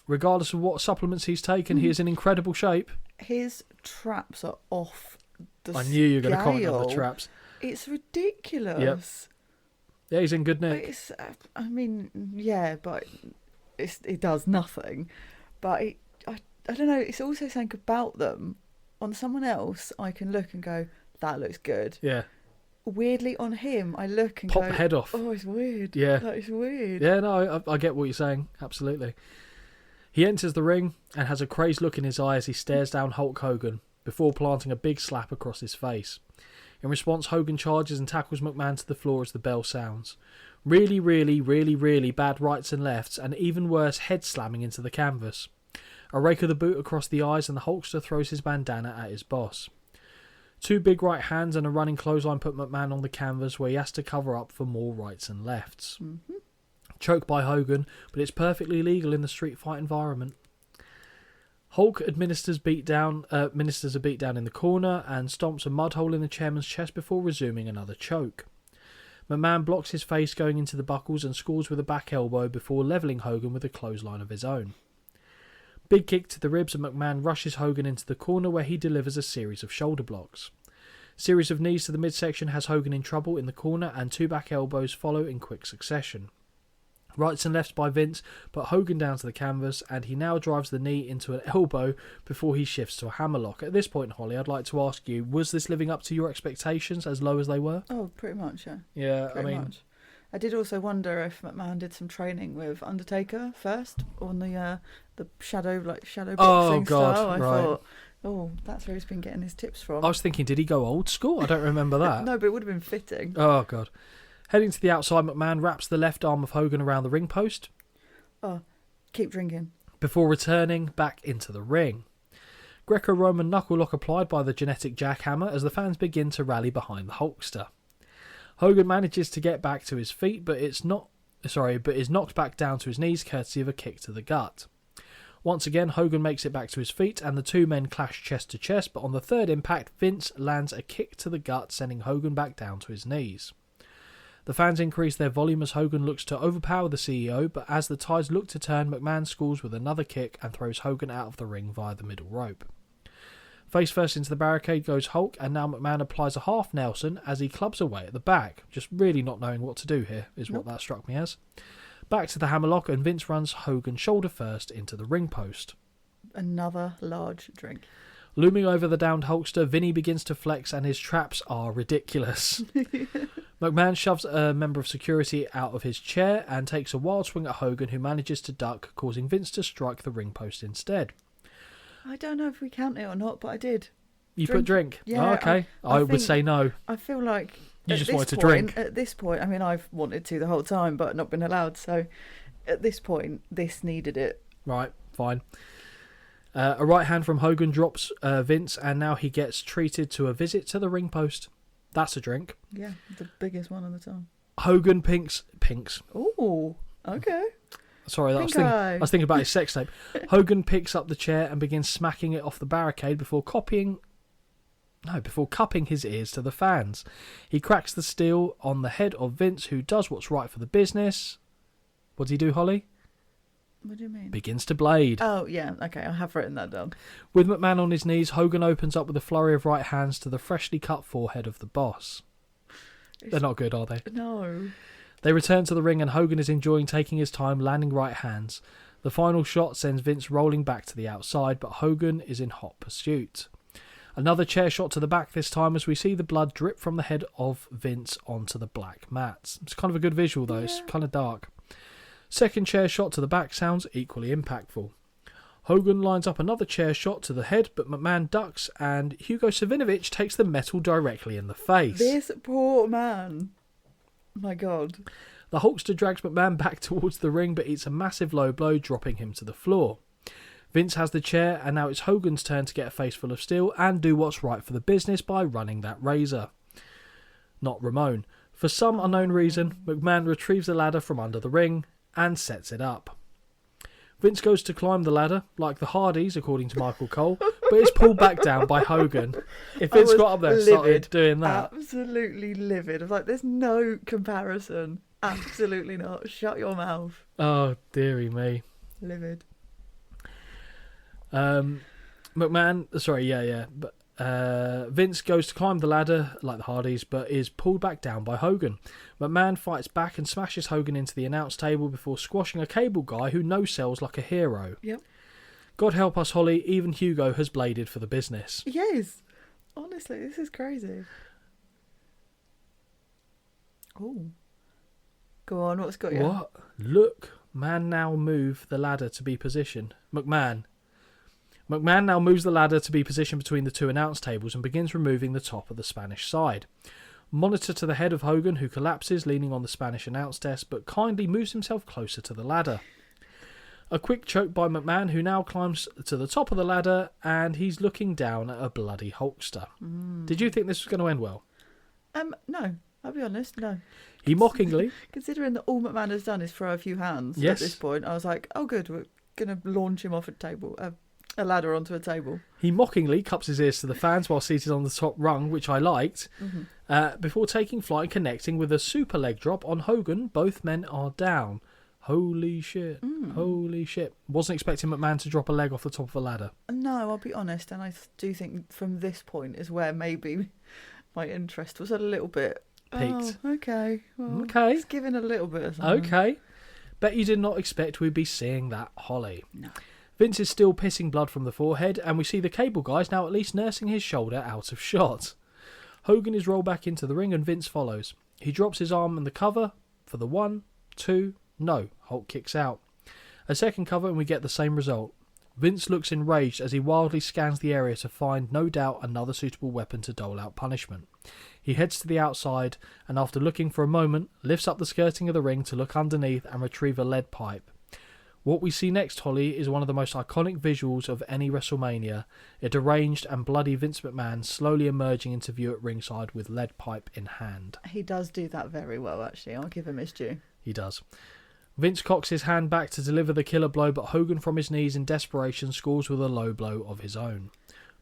Regardless of what supplements he's taken, he is in incredible shape. His traps are off the scale. I knew you were going to comment on the traps. It's ridiculous. Yep. Yeah, he's in good nick. But it does nothing. But I don't know, it's also something about them. On someone else, I can look and go, that looks good. Yeah. weirdly on him, I look and Pop go, the head off. oh, it's weird. Yeah. That is weird. Yeah, no, I get what you're saying. Absolutely. He enters the ring and has a crazed look in his eye as he stares down Hulk Hogan before planting a big slap across his face. In response, Hogan charges and tackles McMahon to the floor as the bell sounds. Really, really, really, really bad rights and lefts, and even worse, head slamming into the canvas. A rake of the boot across the eyes, and the Hulkster throws his bandana at his boss. 2 big right hands and a running clothesline put McMahon on the canvas, where he has to cover up for more rights and lefts. Mm-hmm. Choked by Hogan, but it's perfectly legal in the street fight environment. Hulk administers a beatdown in the corner and stomps a mud hole in the chairman's chest before resuming another choke. McMahon blocks his face going into the buckles and scores with a back elbow before levelling Hogan with a clothesline of his own. Big kick to the ribs, and McMahon rushes Hogan into the corner where he delivers a series of shoulder blocks. Series of knees to the midsection has Hogan in trouble in the corner, and 2 back elbows follow in quick succession. Rights and lefts by Vince put Hogan down to the canvas, and he now drives the knee into an elbow before he shifts to a hammerlock. At this point, Holly, I'd like to ask you, was this living up to your expectations, as low as they were? Oh, pretty much, yeah. Yeah, Pretty much. I did also wonder if McMahon did some training with Undertaker first on the shadow boxing style. I thought, oh, that's where he's been getting his tips from. I was thinking, did he go old school? I don't remember that. No, but it would have been fitting. Oh, God. Heading to the outside, McMahon wraps the left arm of Hogan around the ring post. Oh, keep drinking. Before returning back into the ring. Greco-Roman knuckle lock applied by the genetic jackhammer as the fans begin to rally behind the Hulkster. Hogan manages to get back to his feet, but is knocked back down to his knees courtesy of a kick to the gut. Once again, Hogan makes it back to his feet and the 2 men clash chest to chest, but on the 3rd impact, Vince lands a kick to the gut, sending Hogan back down to his knees. The fans increase their volume as Hogan looks to overpower the CEO, but as the tides look to turn, McMahon scores with another kick and throws Hogan out of the ring via the middle rope. Face first into the barricade goes Hulk, and now McMahon applies a half Nelson as he clubs away at the back. Just really not knowing what to do here is what that struck me as. Back to the hammerlock, and Vince runs Hogan shoulder first into the ring post. Another large drink. Looming over the downed Hulkster, Vinny begins to flex and his traps are ridiculous. McMahon shoves a member of security out of his chair and takes a wild swing at Hogan, who manages to duck, causing Vince to strike the ring post instead. I don't know if we count it or not, but I did. You put drink? Yeah. Oh, okay. I would say no. I feel like... You just wanted to drink. At this point, I mean, I've wanted to the whole time, but not been allowed, so at this point, this needed it. Right, fine. A right hand from Hogan drops Vince, and now he gets treated to a visit to the ring post. That's a drink. Yeah, the biggest one on the time. Hogan pinks. Ooh, okay. Sorry, I was thinking about his sex tape. Hogan picks up the chair and begins smacking it off the barricade before cupping his ears to the fans. He cracks the steel on the head of Vince, who does what's right for the business. What does he do, Holly? What do you mean? Begins to blade. Oh, yeah, okay, I have written that down. With McMahon on his knees, Hogan opens up with a flurry of right hands to the freshly cut forehead of the boss. They're not good, are they? No. They return to the ring and Hogan is enjoying taking his time landing right hands. The final shot sends Vince rolling back to the outside, but Hogan is in hot pursuit. Another chair shot to the back this time as we see the blood drip from the head of Vince onto the black mats. It's kind of a good visual though, It's kind of dark. Second chair shot to the back sounds equally impactful. Hogan lines up another chair shot to the head, but McMahon ducks and Hugo Savinovich takes the metal directly in the face. This poor man. My God. The Hulkster drags McMahon back towards the ring, but eats a massive low blow, dropping him to the floor. Vince has the chair, and now it's Hogan's turn to get a face full of steel and do what's right for the business by running that razor. Not Ramon. For some unknown reason, McMahon retrieves the ladder from under the ring and sets it up. Vince goes to climb the ladder, like the Hardys, according to Michael Cole, but is pulled back down by Hogan. If Vince got up there and started doing that... Absolutely livid. I was like, there's no comparison. Absolutely not. Shut your mouth. Oh, dearie me. Livid. Vince goes to climb the ladder like the Hardys, but is pulled back down by Hogan. McMahon fights back and smashes Hogan into the announce table before squashing a cable guy who no-sells like a hero. Yep. God help us, Holly, even Hugo has bladed for the business. Yes. Honestly, this is crazy. Oh. Go on, what's got you? What? Look, man now move the ladder to be positioned. McMahon now moves the ladder to be positioned between the two announce tables and begins removing the top of the Spanish side. Monitor to the head of Hogan, who collapses, leaning on the Spanish announce desk, but kindly moves himself closer to the ladder. A quick choke by McMahon, who now climbs to the top of the ladder, and he's looking down at a bloody Hulkster. Did you think this was going to end well? No. I'll be honest, no. He mockingly... Considering that all McMahon has done is throw a few hands at this point, I was like, oh good, we're going to launch him off a ladder onto a table. He mockingly cups his ears to the fans while seated on the top rung, which I liked, before taking flight and connecting with a super leg drop on Hogan. Both men are down. Holy shit. Holy shit. Wasn't expecting McMahon to drop a leg off the top of a ladder. No, I'll be honest, and I do think from this point is where maybe my interest was a little bit... peaked. Oh, okay. Well, okay. It's given a little bit of something. Okay. Bet you did not expect we'd be seeing that, Holly. No. Vince is still pissing blood from the forehead, and we see the cable guys now at least nursing his shoulder out of shot. Hogan is rolled back into the ring and Vince follows. He drops his arm in the cover for the 1, 2, no. Hulk kicks out. A second cover and we get the same result. Vince looks enraged as he wildly scans the area to find, no doubt, another suitable weapon to dole out punishment. He heads to the outside and, after looking for a moment, lifts up the skirting of the ring to look underneath and retrieve a lead pipe. What we see next, Holly, is one of the most iconic visuals of any WrestleMania, a deranged and bloody Vince McMahon slowly emerging into view at ringside with lead pipe in hand. He does do that very well, actually. I'll give him his due. He does. Vince cocks his hand back to deliver the killer blow, but Hogan from his knees in desperation scores with a low blow of his own.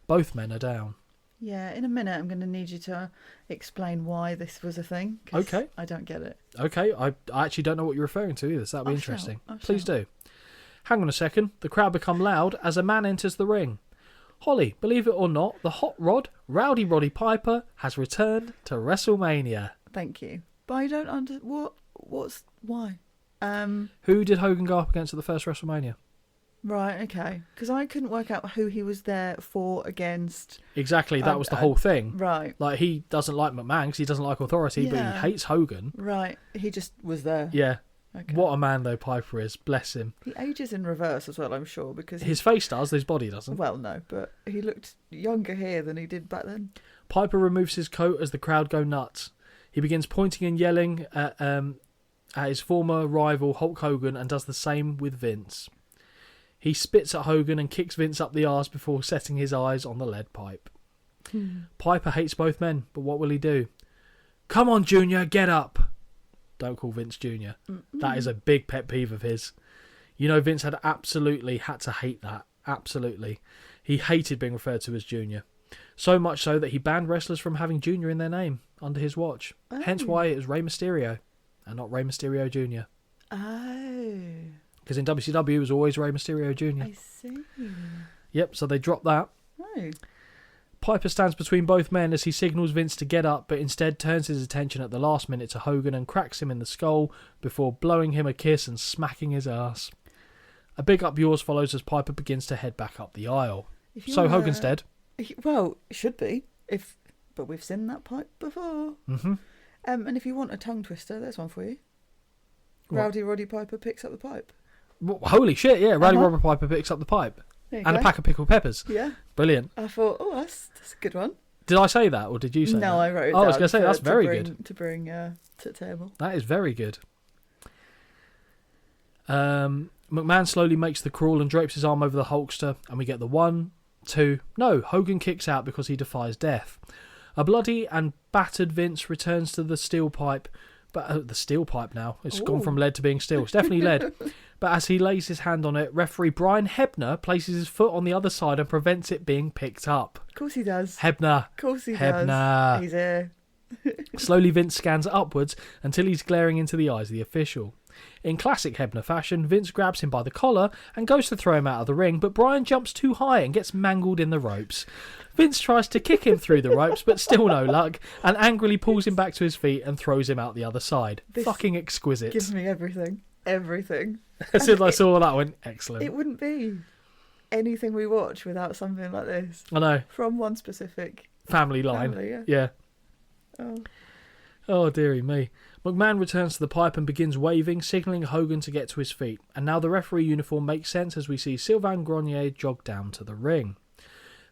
Both men are down. Yeah, in a minute I'm going to need you to explain why this was a thing. 'Cause okay. I don't get it. Okay, I actually don't know what you're referring to either, so that'll be interesting. Please shall. do. Hang on a second. The crowd become loud as a man enters the ring. Holly, believe it or not, the hot rod, Rowdy Roddy Piper, has returned to WrestleMania. Thank you. But I don't why? Who did Hogan go up against at the first WrestleMania? Right, okay. Because I couldn't work out who he was there for, against. Exactly, that was the whole thing. Right. Like, he doesn't like McMahon because he doesn't like authority, but he hates Hogan. Right, he just was there. Yeah. Okay. What a man, though, Piper is. Bless him. He ages in reverse as well, I'm sure, because... His face does, his body doesn't. Well, no, but he looked younger here than he did back then. Piper removes his coat as the crowd go nuts. He begins pointing and yelling at his former rival Hulk Hogan and does the same with Vince. He spits at Hogan and kicks Vince up the arse before setting his eyes on the lead pipe. Piper hates both men, but what will he do? Come on, Junior, get up! Don't call Vince Junior. That is a big pet peeve of his. You know, Vince had to hate that. Absolutely. He hated being referred to as Junior. So much so that he banned wrestlers from having Junior in their name under his watch. Oh. Hence why it was Rey Mysterio and not Rey Mysterio Jr. Oh. Because in WCW it was always Rey Mysterio Jr. I see. Yep, so they dropped that. Oh. Piper stands between both men as he signals Vince to get up, but instead turns his attention at the last minute to Hogan and cracks him in the skull before blowing him a kiss and smacking his ass. A big up yours follows as Piper begins to head back up the aisle. So Hogan's dead. Well, it should be. But we've seen that pipe before. Mm-hmm. And if you want a tongue twister, there's one for you. What? Rowdy Roddy Piper picks up the pipe. Holy shit, yeah. Rowdy Roddy Piper picks up the pipe. And a pack of pickled peppers. Yeah. Brilliant. I thought, that's a good one. Did I say that, or did you say that? No, I wrote it down. I was going to say, that's very good. To bring to the table. That is very good. McMahon slowly makes the crawl and drapes his arm over the Hulkster, and we get the 1, 2... No, Hogan kicks out because he defies death. A bloody and battered Vince returns to the steel pipe, but the steel pipe now. It's gone from lead to being steel. It's definitely lead. But as he lays his hand on it, referee Brian Hebner places his foot on the other side and prevents it being picked up. Of course he does. Hebner. Of course he Hebner. does. He's here. Slowly Vince scans upwards until he's glaring into the eyes of the official. In classic Hebner fashion, Vince grabs him by the collar and goes to throw him out of the ring, but Brian jumps too high and gets mangled in the ropes. Vince tries to kick him through the ropes, but still no luck, and angrily pulls him back to his feet and throws him out the other side. This fucking exquisite. Gives me everything. Everything. As soon as I saw that, I went, excellent. It wouldn't be anything we watch without something like this. I know. From one specific Family line. family, yeah. Oh. Oh, dearie me. McMahon returns to the pipe and begins waving, signalling Hogan to get to his feet. And now the referee uniform makes sense as we see Sylvain Grenier jog down to the ring.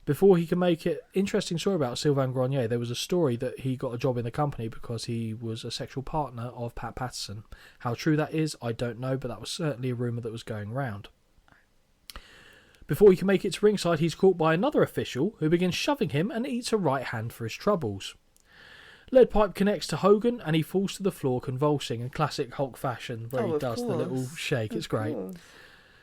Before he can make it, interesting story about Sylvain Grenier. There was a story that he got a job in the company because he was a sexual partner of Pat Patterson. How true that is, I don't know, but that was certainly a rumour that was going round. Before he can make it to ringside, he's caught by another official who begins shoving him and eats a right hand for his troubles. Lead pipe connects to Hogan and he falls to the floor convulsing in classic Hulk fashion where he does the little shake. It's great.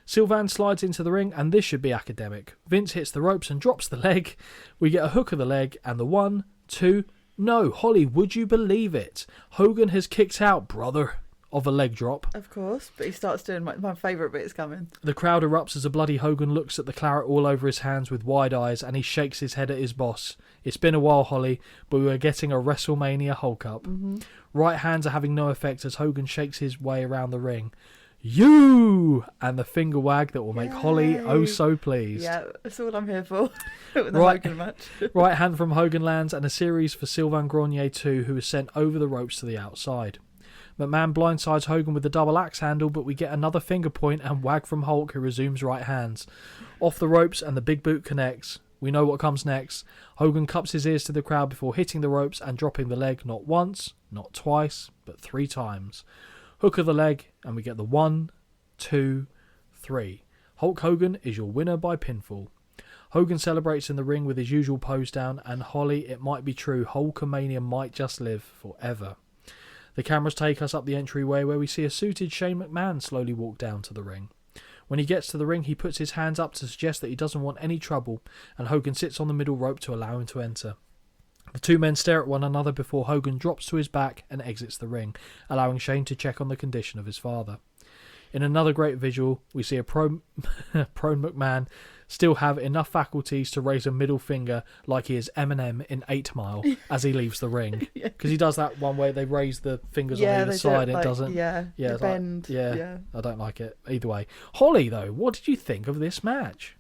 Sylvain slides into the ring and this should be academic. Vince hits the ropes and drops the leg. We get a hook of the leg and the 1, 2... No, Holly, would you believe it? Hogan has kicked out, brother, of a leg drop. Of course, but he starts doing my favourite bit is coming. The crowd erupts as a bloody Hogan looks at the claret all over his hands with wide eyes and he shakes his head at his boss. It's been a while, Holly, but we are getting a WrestleMania Hulk up. Mm-hmm. Right hands are having no effect as Hogan shakes his way around the ring. You! And the finger wag that will make Holly oh so pleased. Yeah, that's all I'm here for. With the Right. Hogan match. Right hand from Hogan lands and a series for Sylvain Grenier too, who is sent over the ropes to the outside. McMahon blindsides Hogan with the double axe handle, but we get another finger point and wag from Hulk, who resumes right hands. Off the ropes and the big boot connects. We know what comes next. Hogan cups his ears to the crowd before hitting the ropes and dropping the leg not once, not twice, but 3 times. Hook of the leg, and we get the 1, 2, 3. Hulk Hogan is your winner by pinfall. Hogan celebrates in the ring with his usual pose down, and Holly, it might be true, Hulkamania might just live forever. The cameras take us up the entryway where we see a suited Shane McMahon slowly walk down to the ring. When he gets to the ring, he puts his hands up to suggest that he doesn't want any trouble, and Hogan sits on the middle rope to allow him to enter. The two men stare at one another before Hogan drops to his back and exits the ring, allowing Shane to check on the condition of his father. In another great visual, we see a prone McMahon still have enough faculties to raise a middle finger like he is Eminem in 8 Mile as he leaves the ring. Because he does that one where they raise the fingers on either side and it doesn't... Yeah, bend. Like, I don't like it. Either way. Holly, though, what did you think of this match?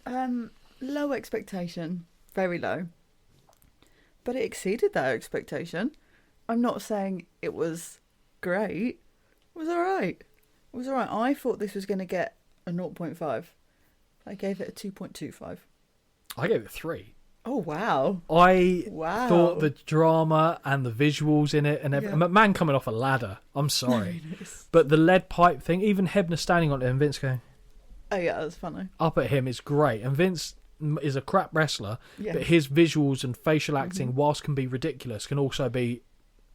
Low expectation. Very low. But it exceeded that expectation. I'm not saying it was great. It was alright. It was alright. I thought this was going to get a 0.5. I gave it a 2.25. I gave it 3. Oh, wow. I thought the drama and the visuals in it and everything. McMahon coming off a ladder. I'm sorry. But the lead pipe thing, even Hebner standing on it and Vince going... Oh, yeah, that was funny. Up at him is great. And Vince is a crap wrestler, but his visuals and facial acting, whilst can be ridiculous, can also be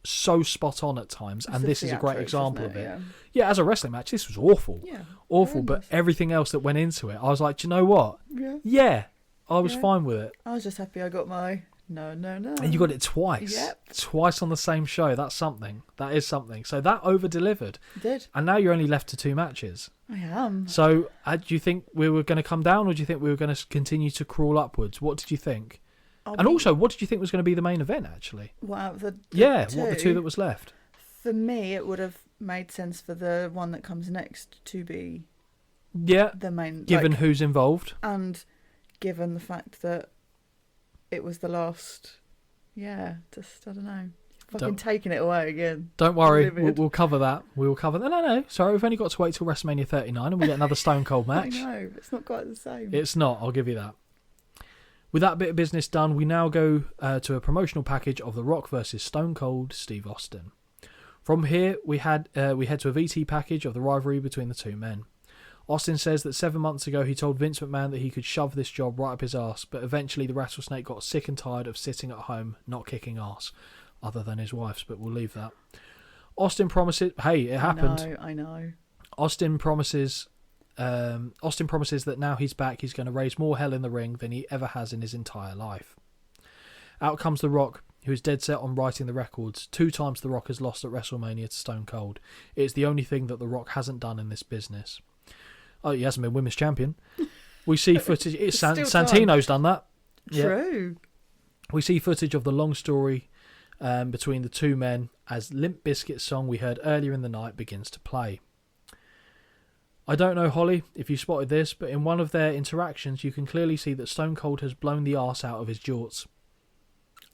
so spot on at times, and this is a great example of it. Yeah, as a wrestling match, this was awful. Awful, but everything else that went into it, I was like, do you know what? Yeah, I was fine with it. I was just happy I got my no. And you got it twice. Twice on the same show. That's something. That is something. So that over-delivered. Did. And now you're only left to 2 matches. I am. So do you think we were going to come down, or do you think we were going to continue to crawl upwards? What did you think? Also, what did you think was going to be the main event, actually? What the two 2 that was left? For me, it would have made sense for the one that comes next to be the main... Given who's involved. And given the fact that it was the last... Yeah, just, I don't know. Fucking taking it away again. Don't worry, we'll cover that. We will cover that. No, sorry, we've only got to wait till WrestleMania 39 and we get another Stone Cold match. I know, it's not quite the same. It's not, I'll give you that. With that bit of business done, we now go to a promotional package of The Rock versus Stone Cold Steve Austin. From here, we head to a VT package of the rivalry between the two men. Austin says that 7 months ago he told Vince McMahon that he could shove this job right up his arse, but eventually the Rattlesnake got sick and tired of sitting at home not kicking arse, other than his wife's, but we'll leave that. Austin promises... Hey, it happened. I know. Austin promises that now he's back, he's going to raise more hell in the ring than he ever has in his entire life. Out comes The Rock, who is dead set on writing the records. 2 times The Rock has lost at WrestleMania to Stone Cold. It's the only thing that The Rock hasn't done in this business. Oh, he hasn't been women's champion. We see footage... Santino's done that. True. Yeah. We see footage of the long story between the two men as Limp Bizkit's song we heard earlier in the night begins to play. I don't know, Holly, if you spotted this, but in one of their interactions you can clearly see that Stone Cold has blown the arse out of his jorts.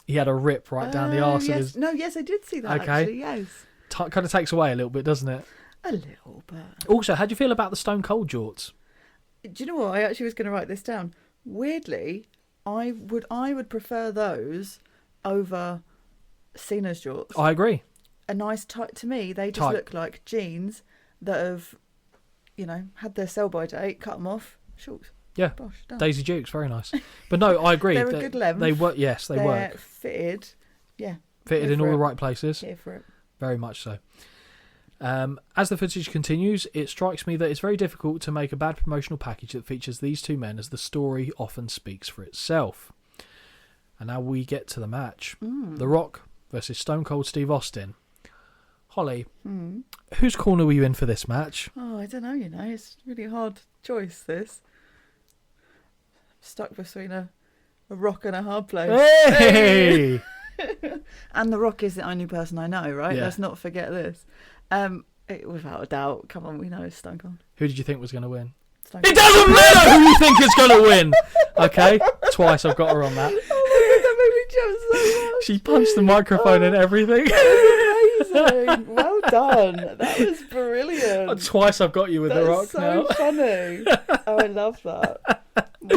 he had a rip right down the arse of his... Yes, I did see that, actually, yes. Kind of takes away a little bit, doesn't it? A little bit. Also, how do you feel about the Stone Cold jorts? Do you know what? I actually was going to write this down. Weirdly, I would prefer those over Cena's jorts. I agree. A nice tight, to me, they just look like jeans that have, had their sell-by date, cut them off, shorts. Yeah, Bosh, done. Daisy Dukes, very nice. But no, I agree. They're a good length. They work. Yes, they work. Fitted. Yeah. Fitted in all the right places. Here for it. Very much so. As the footage continues, it strikes me that it's very difficult to make a bad promotional package that features these two men, as the story often speaks for itself. And now we get to the match. The Rock versus Stone Cold Steve Austin. Holly, whose corner were you in for this match? Oh, I don't know, it's a really hard choice, this. Stuck between a rock and a hard place. Hey! And The Rock is the only person I know, right? Yeah. Let's not forget this. Without a doubt, come on, we know it's Stone Cold. Who did you think was going to win? Stone Cold. It doesn't matter who you think is going to win! Okay, twice I've got her on that. Oh my God, that made me jump so much. She punched the microphone and everything. Amazing. Well done. That was brilliant. Twice I've got you with The Rock so now. Funny. Oh, I love that.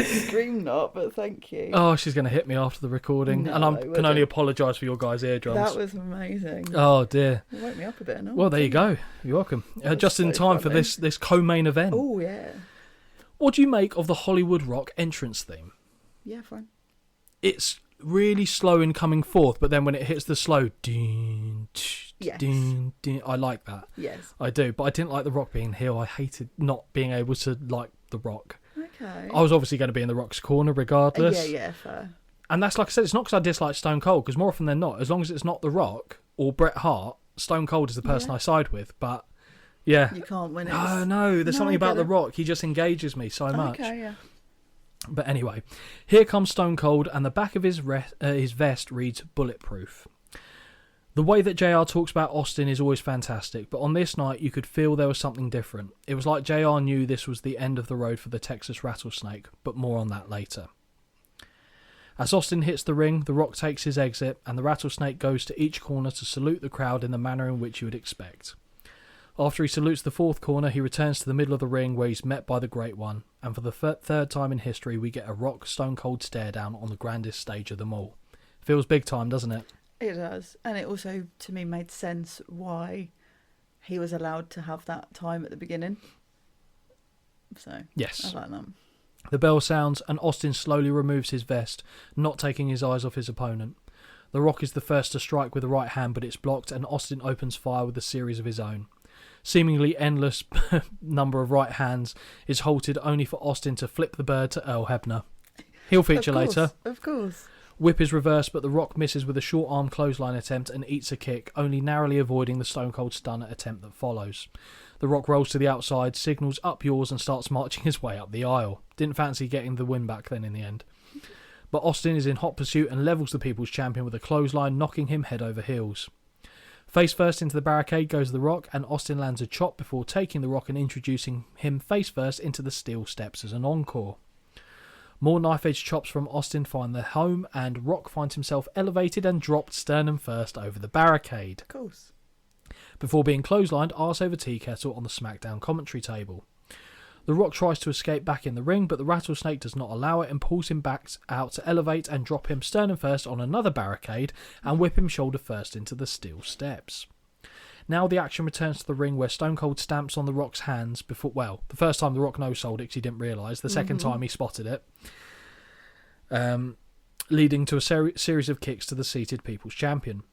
Scream not, but thank you. Oh, she's going to hit me after the recording. No, and I I can only apologise for your guys' eardrums. That was amazing. Oh, dear. It woke me up a bit. No? Well, there you go. You're welcome. Just in time for this co-main event. Oh, yeah. What do you make of the Hollywood Rock entrance theme? Yeah, fine. It's really slow in coming forth, but then when it hits the slow, Yes. I like that. Yes. I do, but I didn't like The Rock being heel. I hated not being able to like The Rock. Okay. I was obviously going to be in The Rock's corner regardless. Yeah, fair. And that's, like I said, it's not because I dislike Stone Cold, because more often than not, as long as it's not The Rock or Bret Hart, Stone Cold is the person I side with. But yeah, you can't win it. Oh no, there's something about The Rock. He just engages me so much. Okay, yeah. But anyway, here comes Stone Cold, and the back of his vest reads "Bulletproof." The way that JR talks about Austin is always fantastic, but on this night you could feel there was something different. It was like JR knew this was the end of the road for the Texas Rattlesnake, but more on that later. As Austin hits the ring, The Rock takes his exit, and the Rattlesnake goes to each corner to salute the crowd in the manner in which you would expect. After he salutes the fourth corner, he returns to the middle of the ring where he's met by the Great One, and for the third time in history we get a Rock Stone Cold stare down on the grandest stage of them all. Feels big time, doesn't it? It does. And it also, to me, made sense why he was allowed to have that time at the beginning. So, yes. I like that. The bell sounds, and Austin slowly removes his vest, not taking his eyes off his opponent. The Rock is the first to strike with the right hand, but it's blocked, and Austin opens fire with a series of his own. Seemingly endless number of right hands is halted only for Austin to flip the bird to Earl Hebner. He'll feature later. Of course. Whip is reversed, but The Rock misses with a short arm clothesline attempt and eats a kick, only narrowly avoiding the Stone Cold Stunner attempt that follows. The Rock rolls to the outside, signals "up yours," and starts marching his way up the aisle. Didn't fancy getting the win back then in the end. But Austin is in hot pursuit and levels the People's Champion with a clothesline, knocking him head over heels. Face first into the barricade goes The Rock, and Austin lands a chop before taking The Rock and introducing him face first into the steel steps as an encore. More knife-edge chops from Austin find their home, and Rock finds himself elevated and dropped sternum first over the barricade. Of course. Before being clotheslined arse over tea kettle on the SmackDown commentary table. The Rock tries to escape back in the ring, but the Rattlesnake does not allow it and pulls him back out to elevate and drop him sternum first on another barricade and whip him shoulder first into the steel steps. Now the action returns to the ring where Stone Cold stamps on The Rock's hands before, well, the first time The Rock no-sold it because he didn't realise, the second time he spotted it, leading to a series of kicks to the seated People's Champion.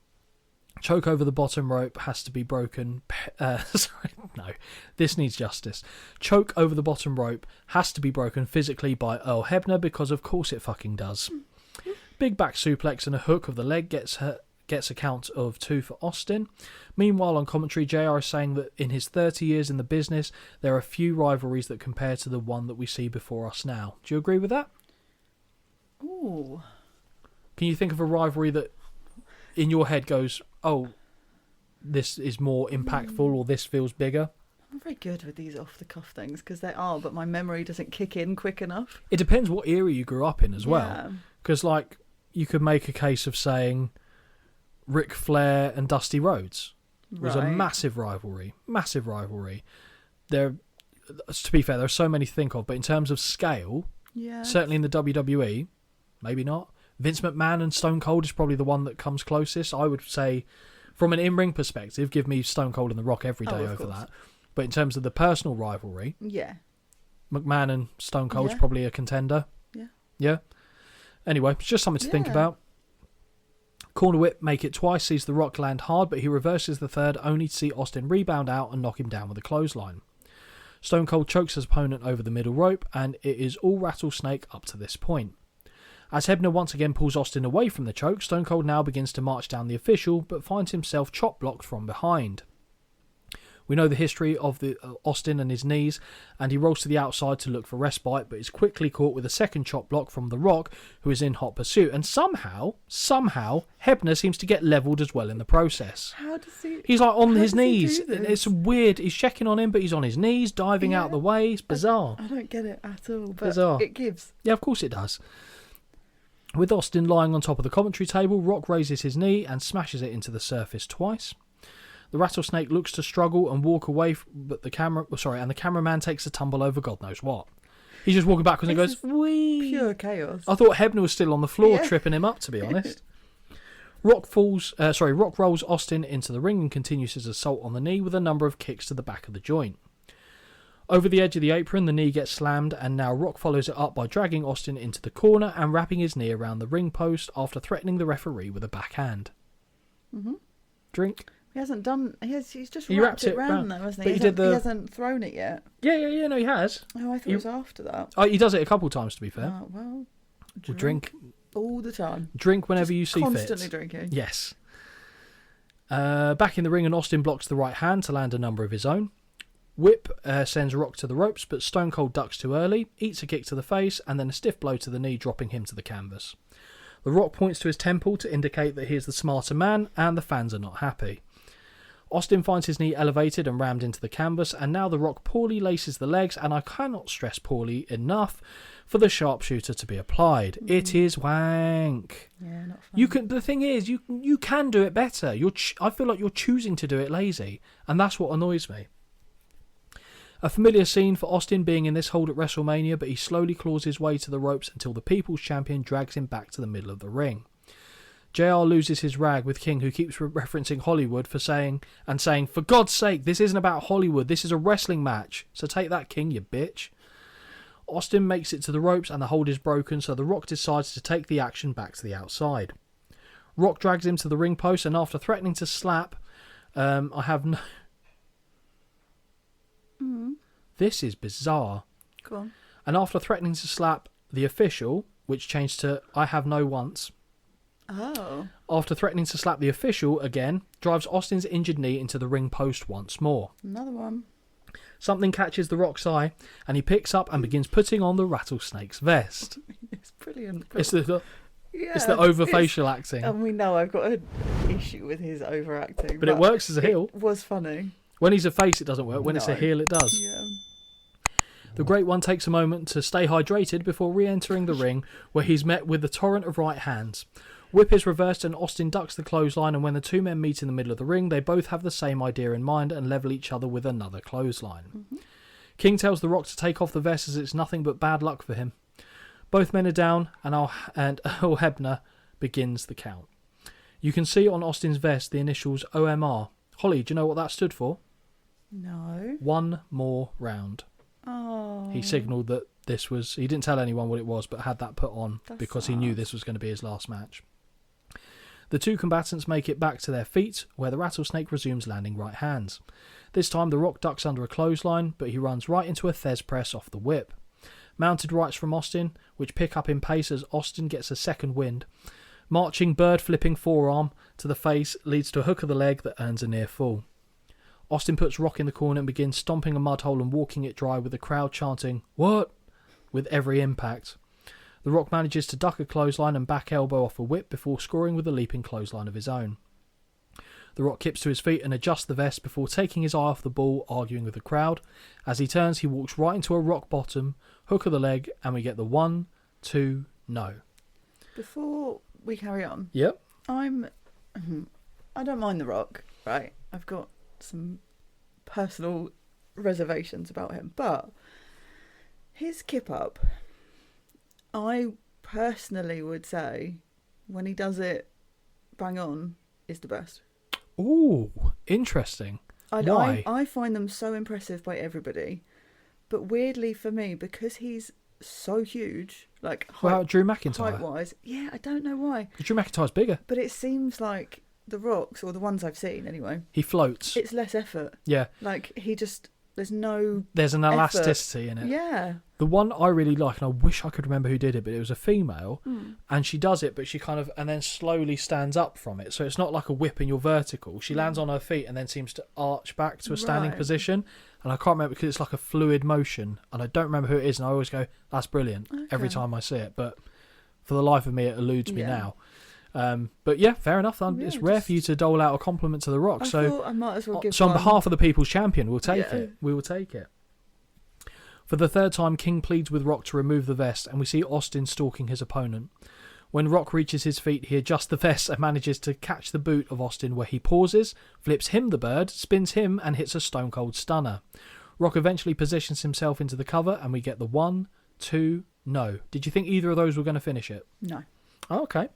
Choke over the bottom rope has to be broken. This needs justice. Choke over the bottom rope has to be broken physically by Earl Hebner because of course it fucking does. Big back suplex and a hook of the leg gets a count of 2 for Austin. Meanwhile, on commentary, JR is saying that in his 30 years in the business, there are few rivalries that compare to the one that we see before us now. Do you agree with that? Ooh. Can you think of a rivalry that in your head goes, oh, this is more impactful or this feels bigger? I'm very good with these off-the-cuff things because they are, but my memory doesn't kick in quick enough. It depends what era you grew up in as well. Because, like, you could make a case of saying Ric Flair and Dusty Rhodes was a massive rivalry. Massive rivalry. To be fair, there are so many to think of, but in terms of scale, certainly in the WWE, maybe not. Vince McMahon and Stone Cold is probably the one that comes closest. I would say, from an in-ring perspective, give me Stone Cold and The Rock every day over that. But in terms of the personal rivalry, McMahon and Stone Cold is probably a contender. Yeah. Anyway, it's just something to think about. Corner whip, make it twice, sees The Rock land hard, but he reverses the third, only to see Austin rebound out and knock him down with a clothesline. Stone Cold chokes his opponent over the middle rope, and it is all Rattlesnake up to this point. As Hebner once again pulls Austin away from the choke, Stone Cold now begins to march down the official, but finds himself chop blocked from behind. We know the history of Austin and his knees, and he rolls to the outside to look for respite, but is quickly caught with a second chop block from The Rock, who is in hot pursuit, and somehow, Hebner seems to get levelled as well in the process. How does he... He's like on his knees. It's weird. He's checking on him, but he's on his knees, diving out the way. It's bizarre. I don't get it at all, but bizarre. It gives. Yeah, of course it does. With Austin lying on top of the commentary table, Rock raises his knee and smashes it into the surface twice. The Rattlesnake looks to struggle and walk away, but the cameraman takes a tumble over God knows what. He's just walking backwards and goes, "Wee!" Pure chaos. I thought Hebner was still on the floor tripping him up, to be honest. Rock rolls Austin into the ring and continues his assault on the knee with a number of kicks to the back of the joint. Over the edge of the apron, the knee gets slammed, and now Rock follows it up by dragging Austin into the corner and wrapping his knee around the ring post after threatening the referee with a backhand. Drink. He hasn't done... He's just wrapped it round though, hasn't he? He hasn't thrown it yet. Yeah, no, he has. Oh, I thought it was after that. Oh, he does it a couple times, to be fair. Oh, well... Drink. All the time. Drink whenever you see fit. Constantly drinking. Yes. Back in the ring, and Austin blocks the right hand to land a number of his own. Whip sends Rock to the ropes, but Stone Cold ducks too early, eats a kick to the face, and then a stiff blow to the knee, dropping him to the canvas. The Rock points to his temple to indicate that he is the smarter man, and the fans are not happy. Austin finds his knee elevated and rammed into the canvas, and now The Rock poorly laces the legs, and I cannot stress poorly enough for the sharpshooter to be applied. It is wank. Yeah, not fun. The thing is, you can do it better. I feel like you're choosing to do it lazy, and that's what annoys me. A familiar scene for Austin being in this hold at WrestleMania, but he slowly claws his way to the ropes until the People's Champion drags him back to the middle of the ring. JR loses his rag with King, who keeps referencing Hollywood saying, "For God's sake, this isn't about Hollywood, this is a wrestling match. So take that, King, you bitch." Austin makes it to the ropes and the hold is broken, so The Rock decides to take the action back to the outside. Rock drags him to the ring post, and after threatening to slap, This is bizarre. Go on. And after threatening to slap the official, which changed to "I have no once." Oh. After threatening to slap the official again, drives Austin's injured knee into the ring post once more. Another one. Something catches The Rock's eye, and he picks up and begins putting on the Rattlesnake's vest. It's brilliant. It's the over facial acting. And we know I've got an issue with his overacting. But it works as a heel. It was funny. When he's a face, it doesn't work. When it's a heel, it does. Yeah. The Great One takes a moment to stay hydrated before re-entering the ring, where he's met with the torrent of right hands. Whip is reversed and Austin ducks the clothesline, and when the two men meet in the middle of the ring, they both have the same idea in mind and level each other with another clothesline. King tells The Rock to take off the vest as it's nothing but bad luck for him. Both men are down, and Earl Hebner begins the count. You can see on Austin's vest the initials OMR. Holly, do you know what that stood for? No. One more round. Oh. He signalled that this was... He didn't tell anyone what it was, but had that put on because he knew this was going to be his last match. The two combatants make it back to their feet, where the Rattlesnake resumes landing right hands. This time The Rock ducks under a clothesline, but he runs right into a Thez press off the whip. Mounted rights from Austin, which pick up in pace as Austin gets a second wind. Marching bird-flipping forearm to the face leads to a hook of the leg that earns a near fall. Austin puts Rock in the corner and begins stomping a mud hole and walking it dry, with the crowd chanting, "What?" with every impact. The Rock manages to duck a clothesline and back elbow off a whip before scoring with a leaping clothesline of his own. The Rock kips to his feet and adjusts the vest before taking his eye off the ball, arguing with the crowd. As he turns, he walks right into a rock bottom, hook of the leg, and we get the 1, 2, no. Before we carry on, Yep. I don't mind The Rock, right? I've got some personal reservations about him, but his kip up, I personally would say, when he does it bang on, is the best. Ooh, interesting. Why? I find them so impressive by everybody, but weirdly for me, because he's so huge, like Drew McIntyre? height-wise, yeah, I don't know why. Drew McIntyre's bigger. But it seems like The Rock's, or the ones I've seen anyway, He floats. it's less effort. Yeah. Like, there's an elasticity in it. Yeah. The one I really like, and I wish I could remember who did it, but it was a female, and she does it, but she kind of, and then slowly stands up from it. So it's not like a whip and you're vertical. She lands on her feet and then seems to arch back to a standing Right. position. And I can't remember because it's like a fluid motion, and I don't remember who it is, and I always go, that's brilliant, every time I see it. But for the life of me, it eludes me now. But yeah, fair enough. It's rare for you to dole out a compliment to The Rock. I so thought I might as well give so on one. behalf of the People's Champion, we'll take it. We will take it. For the third time, King pleads with Rock to remove the vest, and we see Austin stalking his opponent. When Rock reaches his feet, he adjusts the vest and manages to catch the boot of Austin, where he pauses, flips him the bird, spins him, and hits a Stone Cold Stunner. Rock eventually positions himself into the cover, and we get the 1, 2, no. Did you think either of those were going to finish it? No. Oh, okay.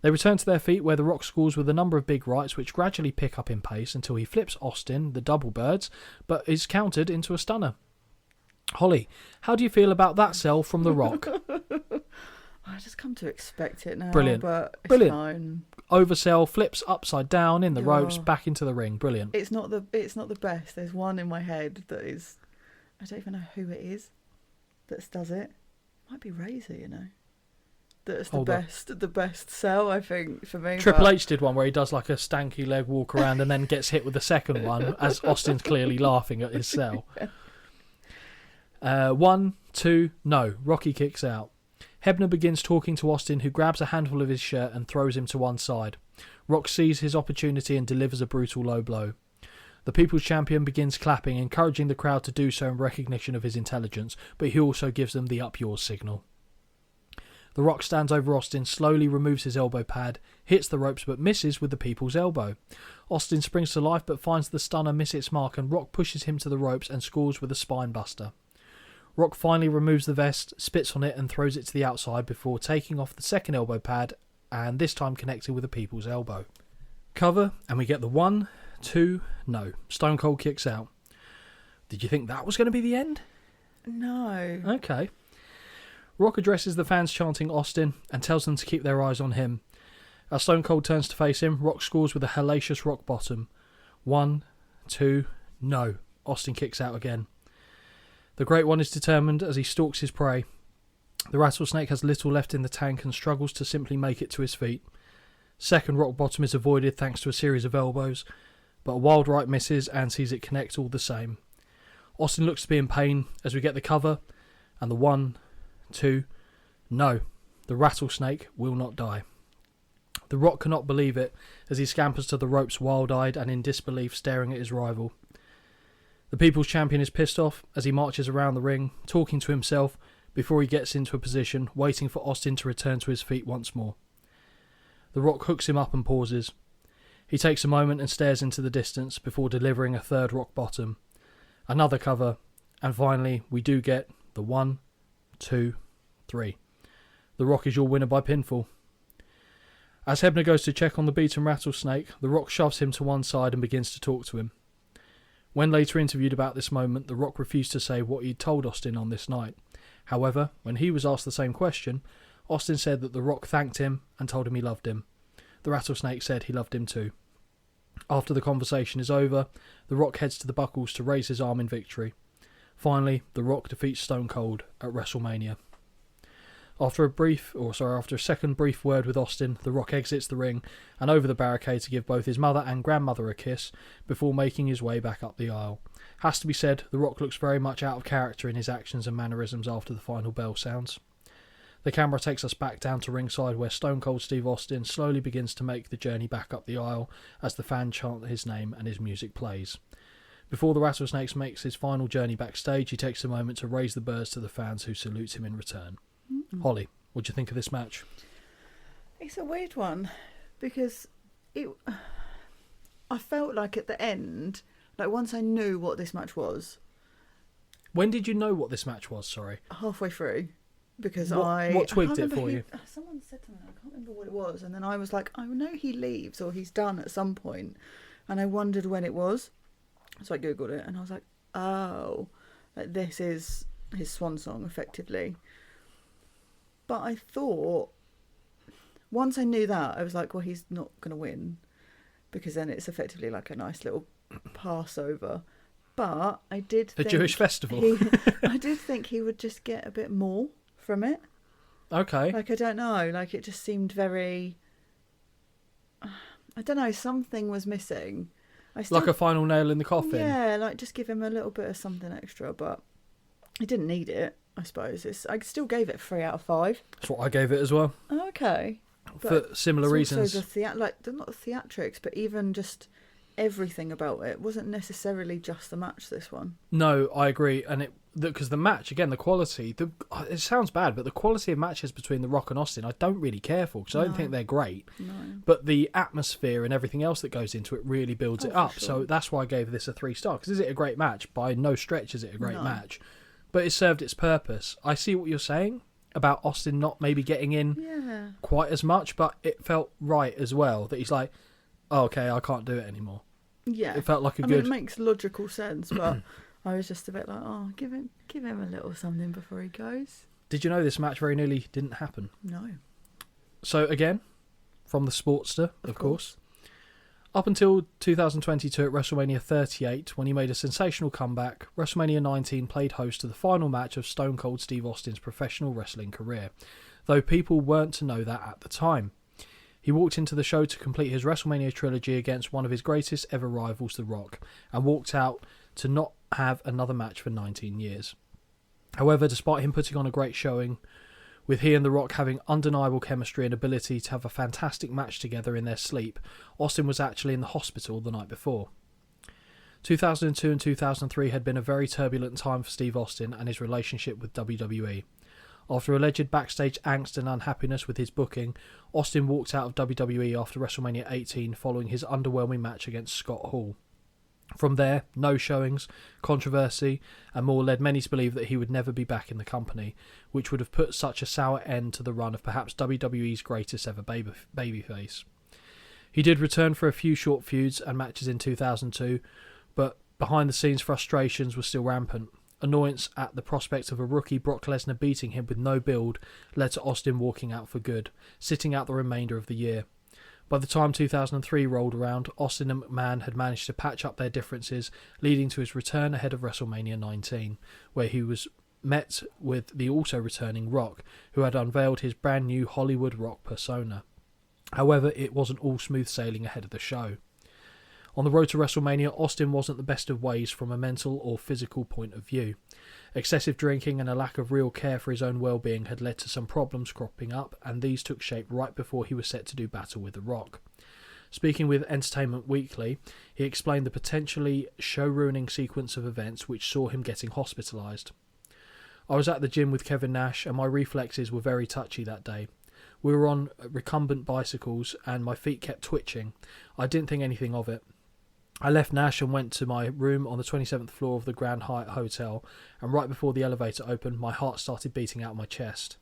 They return to their feet, where The Rock scores with a number of big rights, which gradually pick up in pace until he flips Austin, the double birds, but is countered into a stunner. Holly, how do you feel about that sell from The Rock? I just come to expect it now. Brilliant. But it's Brilliant. fine. Oversell, flips upside down in the ropes, back into the ring. Brilliant. It's not the best. There's one in my head that is, I don't even know who it is that does it. Might be Razor, you know. That's the best sell, I think, for me. Triple H did one where he does like a stanky leg walk around and then gets hit with the second one as Austin's clearly laughing at his sell. 1, 2, no. Rocky kicks out. Hebner begins talking to Austin, who grabs a handful of his shirt and throws him to one side. Rock sees his opportunity and delivers a brutal low blow. The People's Champion begins clapping, encouraging the crowd to do so in recognition of his intelligence, but he also gives them the up yours signal. The Rock stands over Austin, slowly removes his elbow pad, hits the ropes but misses with the People's Elbow. Austin springs to life but finds the stunner miss its mark, and Rock pushes him to the ropes and scores with a spine buster. Rock finally removes the vest, spits on it and throws it to the outside before taking off the second elbow pad and this time connecting with the People's Elbow. Cover, and we get the 1, 2, no. Stone Cold kicks out. Did you think that was going to be the end? No. Okay. Rock addresses the fans chanting Austin and tells them to keep their eyes on him. As Stone Cold turns to face him, Rock scores with a hellacious rock bottom. 1, 2, no. Austin kicks out again. The Great One is determined as he stalks his prey. The Rattlesnake has little left in the tank and struggles to simply make it to his feet. Second rock bottom is avoided thanks to a series of elbows, but a wild right misses and sees it connect all the same. Austin looks to be in pain as we get the cover, and the 1, 2, no. The Rattlesnake will not die. The Rock cannot believe it as he scampers to the ropes wild-eyed and in disbelief staring at his rival. The People's Champion is pissed off as he marches around the ring, talking to himself before he gets into a position, waiting for Austin to return to his feet once more. The Rock hooks him up and pauses. He takes a moment and stares into the distance before delivering a third rock bottom, another cover, and finally we do get the 1, 2, 3. The Rock is your winner by pinfall. As Hebner goes to check on the beaten Rattlesnake, The Rock shoves him to one side and begins to talk to him. When later interviewed about this moment, The Rock refused to say what he'd told Austin on this night. However, when he was asked the same question, Austin said that The Rock thanked him and told him he loved him. The Rattlesnake said he loved him too. After the conversation is over, The Rock heads to the buckles to raise his arm in victory. Finally, The Rock defeats Stone Cold at WrestleMania. After a second brief word with Austin, The Rock exits the ring and over the barricade to give both his mother and grandmother a kiss before making his way back up the aisle. Has to be said, The Rock looks very much out of character in his actions and mannerisms after the final bell sounds. The camera takes us back down to ringside where Stone Cold Steve Austin slowly begins to make the journey back up the aisle as the fans chant his name and his music plays. Before the Rattlesnake makes his final journey backstage, he takes a moment to raise the birds to the fans who salute him in return. Holly, what do you think of this match? It's a weird one because I felt like at the end, like once I knew what this match was. When did you know what this match was? Sorry. Halfway through. Because what twigged it for you? Someone said to me, I can't remember what it was, and then I was like, I know he leaves or he's done at some point, and I wondered when it was. So I googled it, and I was like, oh, like this is his swan song, effectively. But I thought, once I knew that, I was like, well, he's not going to win, because then it's effectively like a nice little Passover. But I did think... A Jewish festival. I did think he would just get a bit more from it. Okay. Like, I don't know. Like, it just seemed very... I don't know. Something was missing. Like a final nail in the coffin? Yeah, like just give him a little bit of something extra. But he didn't need it, I suppose. I still gave it 3 out of 5. That's what I gave it as well. Oh, okay. For similar reasons. Also not the theatrics, but even just everything about it wasn't necessarily just the match, this one. No, I agree. And because the match, again, the quality, it sounds bad, but the quality of matches between The Rock and Austin, I don't really care for, because I don't think they're great. No. But the atmosphere and everything else that goes into it really builds it up. Sure. So that's why I gave this a 3 star. Because is it a great match? By no stretch is it a great match. But it served its purpose. I see what you're saying about Austin not maybe getting in quite as much, but it felt right as well, that he's like, oh, okay, I can't do it anymore. Yeah. It felt like I mean, it makes logical sense, but I was just a bit like, oh, give him a little something before he goes. Did you know this match very nearly didn't happen? No. So again, from the Sportster, of course. Up until 2022 at WrestleMania 38, when he made a sensational comeback, WrestleMania 19 played host to the final match of Stone Cold Steve Austin's professional wrestling career, though people weren't to know that at the time. He walked into the show to complete his WrestleMania trilogy against one of his greatest ever rivals, The Rock, and walked out to not have another match for 19 years. However, despite him putting on a great showing, with he and The Rock having undeniable chemistry and ability to have a fantastic match together in their sleep, Austin was actually in the hospital the night before. 2002 and 2003 had been a very turbulent time for Steve Austin and his relationship with WWE. After alleged backstage angst and unhappiness with his booking, Austin walked out of WWE after WrestleMania 18 following his underwhelming match against Scott Hall. From there, no showings, controversy, and more led many to believe that he would never be back in the company, which would have put such a sour end to the run of perhaps WWE's greatest ever babyface. He did return for a few short feuds and matches in 2002, but behind-the-scenes frustrations were still rampant. Annoyance at the prospect of a rookie Brock Lesnar beating him with no build led to Austin walking out for good, sitting out the remainder of the year. By the time 2003 rolled around, Austin and McMahon had managed to patch up their differences, leading to his return ahead of WrestleMania 19, where he was met with the also returning Rock, who had unveiled his brand new Hollywood Rock persona. However, it wasn't all smooth sailing ahead of the show. On the road to WrestleMania, Austin wasn't the best of ways from a mental or physical point of view. Excessive drinking and a lack of real care for his own well-being had led to some problems cropping up, and these took shape right before he was set to do battle with The Rock. Speaking with Entertainment Weekly, he explained the potentially show-ruining sequence of events which saw him getting hospitalised. I was at the gym with Kevin Nash, and my reflexes were very touchy that day. We were on recumbent bicycles, and my feet kept twitching. I didn't think anything of it. I left Nash and went to my room on the 27th floor of the Grand Hyatt Hotel, and right before the elevator opened, my heart started beating out of my chest.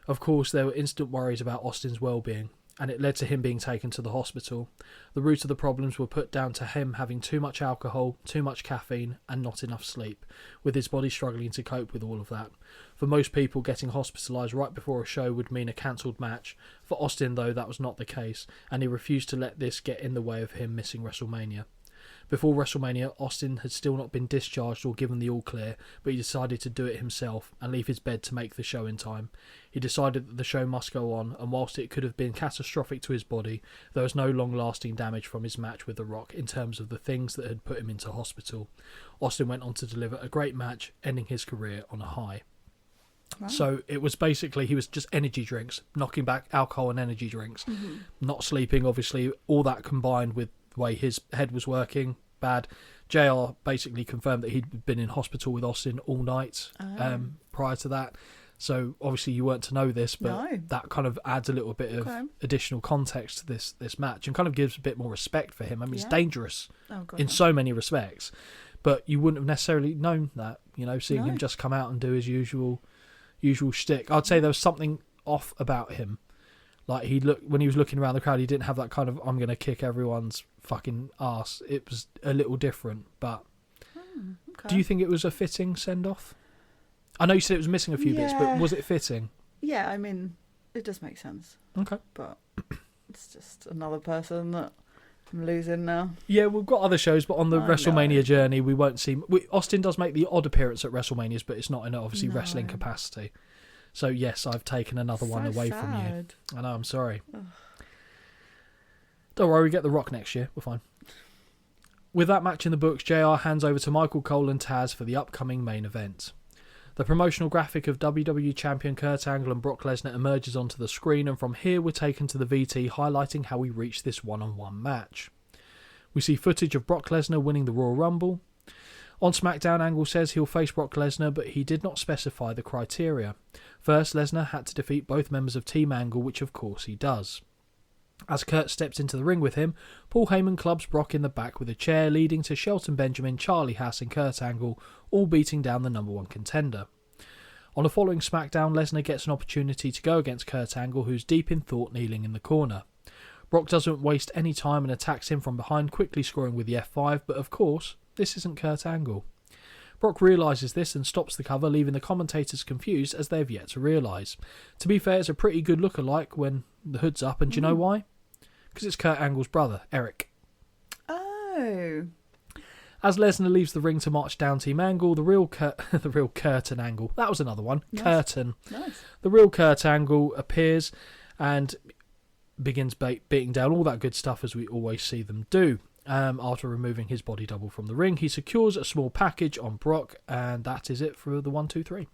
Of course, there were instant worries about Austin's well-being, and it led to him being taken to the hospital. The root of the problems were put down to him having too much alcohol, too much caffeine, and not enough sleep, with his body struggling to cope with all of that. For most people, getting hospitalised right before a show would mean a cancelled match. For Austin, though, that was not the case, and he refused to let this get in the way of him missing WrestleMania. Before WrestleMania, Austin had still not been discharged or given the all-clear, but he decided to do it himself and leave his bed to make the show in time. He decided that the show must go on, and whilst it could have been catastrophic to his body, there was no long-lasting damage from his match with The Rock in terms of the things that had put him into hospital. Austin went on to deliver a great match, ending his career on a high. Wow. So it was basically, he was just energy drinks, knocking back alcohol and energy drinks, not sleeping, obviously, all that combined with the way his head was working, bad. JR basically confirmed that he'd been in hospital with Austin all night prior to that. So obviously you weren't to know this, but No. that kind of adds a little bit of Okay. additional context to this match and kind of gives a bit more respect for him. I mean, it's Yeah. dangerous Oh, God. in so many respects, but you wouldn't have necessarily known that, seeing him No. just come out and do his usual shtick. I'd say there was something off about him. Like when he was looking around the crowd, he didn't have that kind of "I'm going to kick everyone's fucking ass." It was a little different. But Okay. do you think it was a fitting send off? I know you said it was missing a few bits, but Yeah. was it fitting? Yeah, I mean, it does make sense. Okay. But it's just another person that I'm losing now. Yeah, we've got other shows, but on the I WrestleMania know. journey, we won't see. Austin does make the odd appearance at WrestleManias, but it's not in obviously No. wrestling capacity. So yes, I've taken another one away from you. Sad. I know, I'm sorry. Ugh. Don't worry, we get The Rock next year. We're fine. With that match in the books, JR hands over to Michael Cole and Taz for the upcoming main event. The promotional graphic of WWE Champion Kurt Angle and Brock Lesnar emerges onto the screen, and from here we're taken to the VT, highlighting how we reached this one-on-one match. We see footage of Brock Lesnar winning the Royal Rumble. On SmackDown, Angle says he'll face Brock Lesnar, but he did not specify the criteria. First, Lesnar had to defeat both members of Team Angle, which of course he does. As Kurt steps into the ring with him, Paul Heyman clubs Brock in the back with a chair, leading to Shelton Benjamin, Charlie Haas and Kurt Angle all beating down the number one contender. On the following SmackDown, Lesnar gets an opportunity to go against Kurt Angle, who's deep in thought, kneeling in the corner. Brock doesn't waste any time and attacks him from behind, quickly scoring with the F5, but of course, this isn't Kurt Angle. Brock realises this and stops the cover, leaving the commentators confused as they have yet to realise. To be fair, it's a pretty good look-alike when the hood's up, and do you know why? Because it's Kurt Angle's brother, Eric. Oh. As Lesnar leaves the ring to march down Team Angle, the real Curtin Angle, that was another one, Nice. Curtin. Nice. The real Kurt Angle appears and begins beating down all that good stuff as we always see them do. After removing his body double from the ring, he secures a small package on Brock, and that is it for the 1, 2, 3.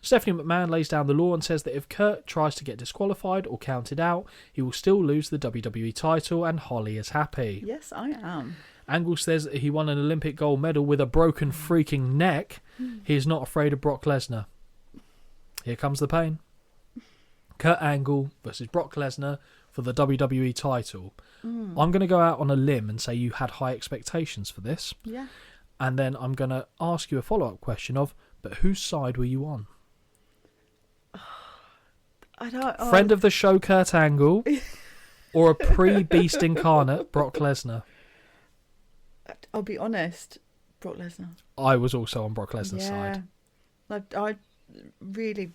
Stephanie McMahon lays down the law and says that if Kurt tries to get disqualified or counted out, he will still lose the WWE title, and Holly is happy. Yes, I am. Angle says that he won an Olympic gold medal with a broken freaking neck. He is not afraid of Brock Lesnar. Here comes the pain. Kurt Angle versus Brock Lesnar for the WWE title. I'm going to go out on a limb and say you had high expectations for this. Yeah. And then I'm going to ask you a follow-up question of, but whose side were you on? I don't. Friend of the show, Kurt Angle, or a pre-beast incarnate, Brock Lesnar? I'll be honest, Brock Lesnar. I was also on Brock Lesnar's side. I really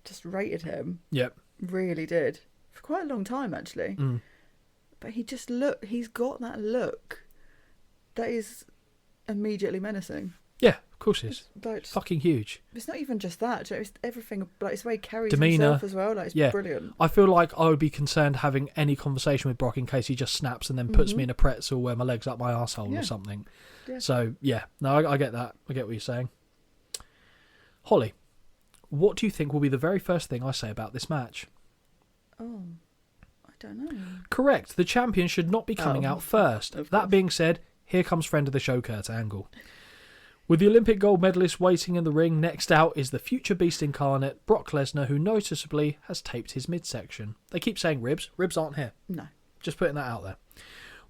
just rated him. Yep. Really did. For quite a long time, actually. But he's got that look that is immediately menacing. Yeah, of course it is. Like, Fucking huge. it's not even just that. It's everything. Like, it's the way he carries Demeanour. himself as well. Like, it's Yeah. brilliant. I feel like I would be concerned having any conversation with Brock in case he just snaps and then puts me in a pretzel where my leg's up my arsehole Yeah. or something. Yeah. So, yeah. No, I get that. I get what you're saying. Holly, what do you think will be the very first thing I say about this match? Oh, I don't know. Correct. The champion should not be coming out first. Of That course. being said, here comes friend of the show, Kurt Angle. With the Olympic gold medalist waiting in the ring, next out is the future beast incarnate, Brock Lesnar, who noticeably has taped his midsection. They keep saying ribs. Ribs aren't here. No. Just putting that out there.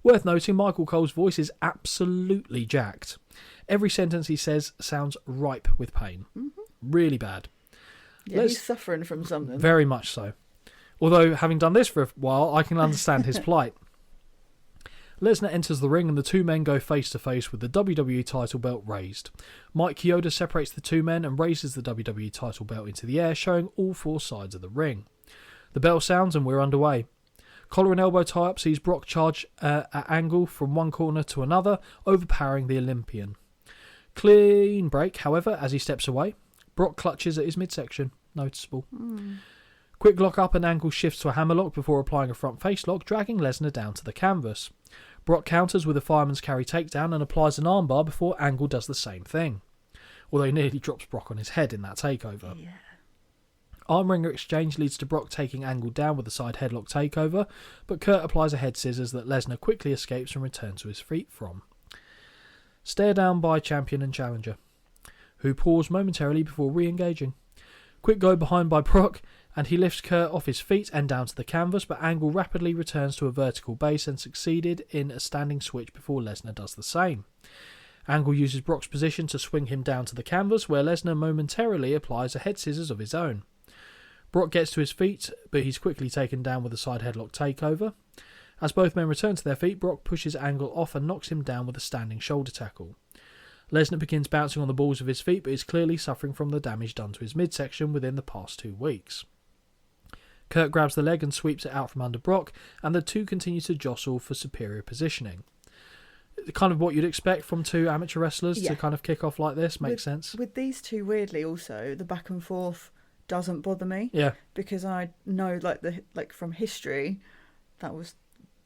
Worth noting, Michael Cole's voice is absolutely jacked. Every sentence he says sounds ripe with pain. Really bad. Yeah, he's suffering from something. Very much so. Although, having done this for a while, I can understand his plight. Lesnar enters the ring and the two men go face to face with the WWE title belt raised. Mike Chioda separates the two men and raises the WWE title belt into the air, showing all four sides of the ring. The bell sounds and we're underway. Collar and elbow tie-up sees Brock charge at Angle from one corner to another, overpowering the Olympian. Clean break, however, as he steps away. Brock clutches at his midsection. Noticeable. Quick lock up and Angle shifts to a hammerlock before applying a front face lock, dragging Lesnar down to the canvas. Brock counters with a fireman's carry takedown and applies an armbar before Angle does the same thing. Although he nearly drops Brock on his head in that takeover. Yeah. Arm wringer exchange leads to Brock taking Angle down with a side headlock takeover, but Kurt applies a head scissors that Lesnar quickly escapes and returns to his feet from. Stare down by champion and challenger, who pause momentarily before re-engaging. Quick go behind by Brock, and he lifts Kurt off his feet and down to the canvas, but Angle rapidly returns to a vertical base and succeeded in a standing switch before Lesnar does the same. Angle uses Brock's position to swing him down to the canvas, where Lesnar momentarily applies a head scissors of his own. Brock gets to his feet, but he's quickly taken down with a side headlock takeover. As both men return to their feet, Brock pushes Angle off and knocks him down with a standing shoulder tackle. Lesnar begins bouncing on the balls of his feet, but is clearly suffering from the damage done to his midsection within the past 2 weeks. Kurt grabs the leg and sweeps it out from under Brock, and the two continue to jostle for superior positioning. Kind of what you'd expect from two amateur wrestlers to kind of kick off like this. Makes sense. With these two, weirdly, also, the back and forth doesn't bother me. Yeah. Because I know, from history, that was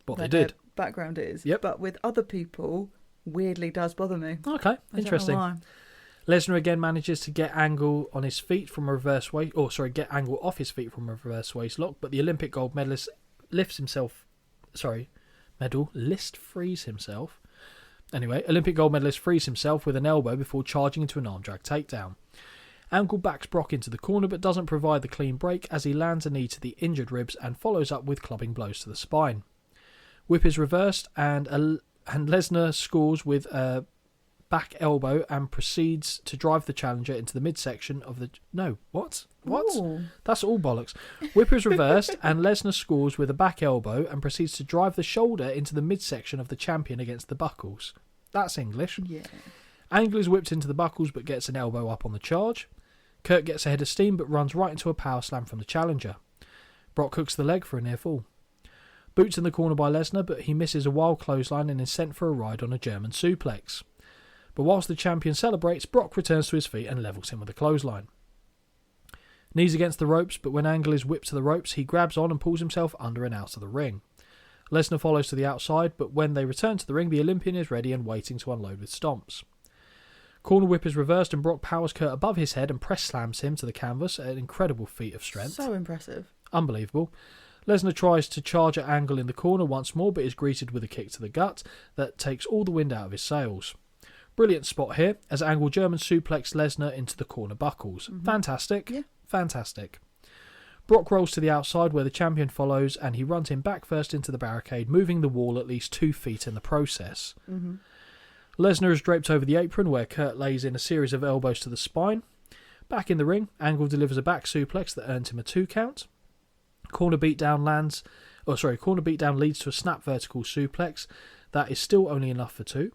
what they did. Their background is. Yep. But with other people, weirdly does bother me. Okay, interesting. I don't know why. Lesnar again manages to get Angle on his feet from a reverse waist, get Angle off his feet from a reverse waist lock, but the Olympic gold medalist frees himself. Anyway, Olympic gold medalist frees himself with an elbow before charging into an arm drag takedown. Angle backs Brock into the corner but doesn't provide the clean break as he lands a knee to the injured ribs and follows up with clubbing blows to the spine. Whip is reversed and Lesnar scores with a back elbow and proceeds to drive the challenger into the midsection of the... No, what? Ooh. That's all bollocks. Whip is reversed and Lesnar scores with a back elbow and proceeds to drive the shoulder into the midsection of the champion against the buckles. That's English. Yeah. Angle is whipped into the buckles but gets an elbow up on the charge. Kurt gets a head of steam but runs right into a power slam from the challenger. Brock hooks the leg for a near fall. Boots in the corner by Lesnar, but he misses a wild clothesline and is sent for a ride on a German suplex. But whilst the champion celebrates, Brock returns to his feet and levels him with a clothesline. Knees against the ropes, but when Angle is whipped to the ropes, he grabs on and pulls himself under and out of the ring. Lesnar follows to the outside, but when they return to the ring, the Olympian is ready and waiting to unload with stomps. Corner whip is reversed and Brock powers Kurt above his head and press slams him to the canvas, an incredible feat of strength. So impressive. Unbelievable. Lesnar tries to charge at Angle in the corner once more, but is greeted with a kick to the gut that takes all the wind out of his sails. Brilliant spot here, as Angle German suplex Lesnar into the corner buckles. Mm-hmm. Fantastic. Yeah. Fantastic. Brock rolls to the outside where the champion follows, and he runs him back first into the barricade, moving the wall at least 2 feet in the process. Mm-hmm. Lesnar is draped over the apron where Kurt lays in a series of elbows to the spine. Back in the ring, Angle delivers a back suplex that earns him a 2 count. Corner beatdown leads to a snap vertical suplex. That is still only enough for 2.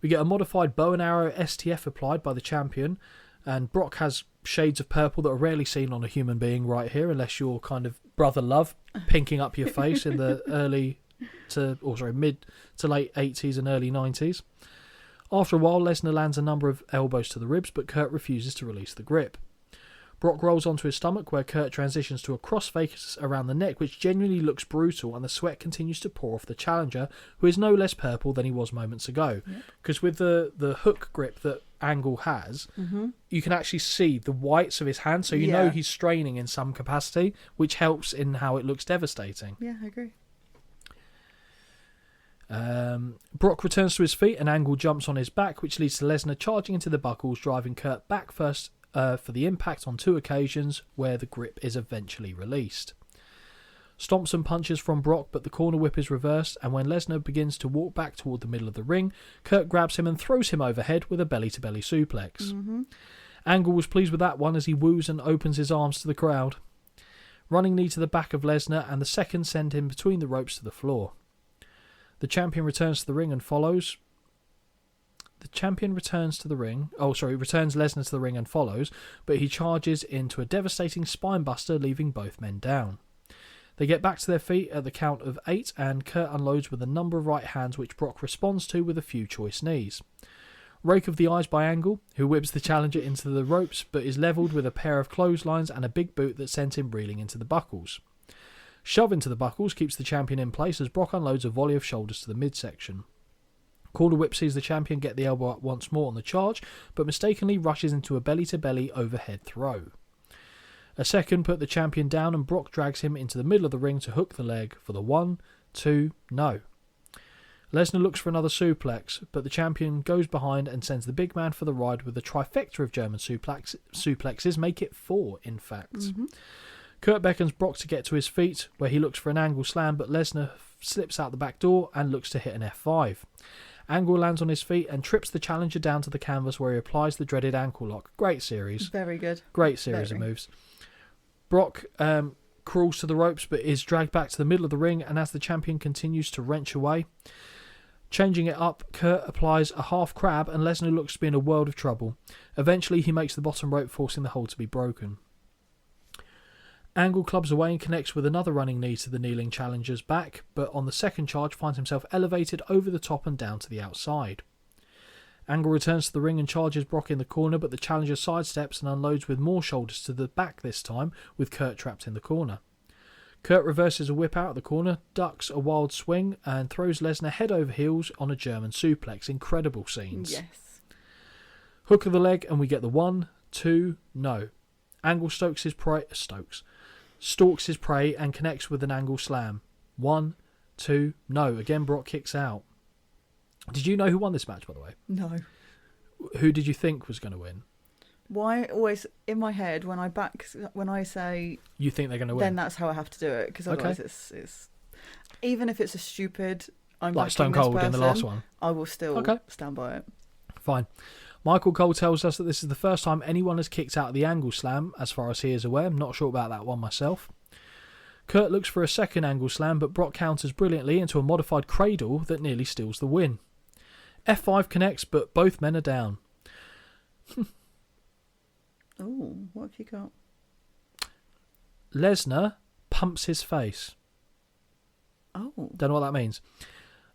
We get a modified bow and arrow STF applied by the champion, and Brock has shades of purple that are rarely seen on a human being right here, unless you're kind of brother love, pinking up your face in the mid to late 80s and early 90s. After a while, Lesnar lands a number of elbows to the ribs, but Kurt refuses to release the grip. Brock rolls onto his stomach where Kurt transitions to a crossface around the neck, which genuinely looks brutal, and the sweat continues to pour off the challenger, who is no less purple than he was moments ago. Because with the hook grip that Angle has, you can actually see the whites of his hand, so you know he's straining in some capacity, which helps in how it looks devastating. Yeah, I agree. Brock returns to his feet and Angle jumps on his back, which leads to Lesnar charging into the buckles, driving Kurt back first for the impact on 2 occasions where the grip is eventually released. Stomps and punches from Brock, but the corner whip is reversed, and when Lesnar begins to walk back toward the middle of the ring, Kurt grabs him and throws him overhead with a belly-to-belly suplex. Angle was pleased with that one as he woos and opens his arms to the crowd. Running knee to the back of Lesnar, and the second send him between the ropes to the floor. The champion returns to the ring and follows. Returns Lesnar to the ring and follows, but he charges into a devastating spinebuster, leaving both men down. They get back to their feet at the count of 8, and Kurt unloads with a number of right hands, which Brock responds to with a few choice knees. Rake of the eyes by Angle, who whips the challenger into the ropes, but is levelled with a pair of clotheslines and a big boot that sends him reeling into the buckles. Shove into the buckles keeps the champion in place as Brock unloads a volley of shoulders to the midsection. Corner whip sees the champion get the elbow up once more on the charge, but mistakenly rushes into a belly-to-belly overhead throw. A second put the champion down, and Brock drags him into the middle of the ring to hook the leg for the 1, 2, no. Lesnar looks for another suplex, but the champion goes behind and sends the big man for the ride with a trifecta of German suplexes, make it 4 in fact. Mm-hmm. Kurt beckons Brock to get to his feet, where he looks for an angle slam, but Lesnar slips out the back door and looks to hit an F5. Angle lands on his feet and trips the challenger down to the canvas, where he applies the dreaded ankle lock. Great series. Very good. Great series of moves. Brock crawls to the ropes but is dragged back to the middle of the ring, and as the champion continues to wrench away, changing it up, Kurt applies a half crab and Lesnar looks to be in a world of trouble. Eventually he makes the bottom rope, forcing the hold to be broken. Angle clubs away and connects with another running knee to the kneeling challenger's back, but on the second charge finds himself elevated over the top and down to the outside. Angle returns to the ring and charges Brock in the corner, but the challenger sidesteps and unloads with more shoulders to the back this time, with Kurt trapped in the corner. Kurt reverses a whip out of the corner, ducks a wild swing, and throws Lesnar head over heels on a German suplex. Incredible scenes. Yes. Hook of the leg, and we get the 1, 2, no. Angle stalks his prey and connects with an angle slam. 1, 2, no. Again, Brock kicks out. Did you know who won this match, by the way? No. Who did you think was going to win? Why always in my head when I say you think they're going to win? Then that's how I have to do it, because otherwise it's even if it's a stupid, I'm like Stone Cold in the last one, I will still stand by it. Fine. Michael Cole tells us that this is the first time anyone has kicked out of the angle slam, as far as he is aware. I'm not sure about that one myself. Kurt looks for a second angle slam, but Brock counters brilliantly into a modified cradle that nearly steals the win. F5 connects, but both men are down. Oh, what have you got? Lesnar pumps his face. Oh. Don't know what that means.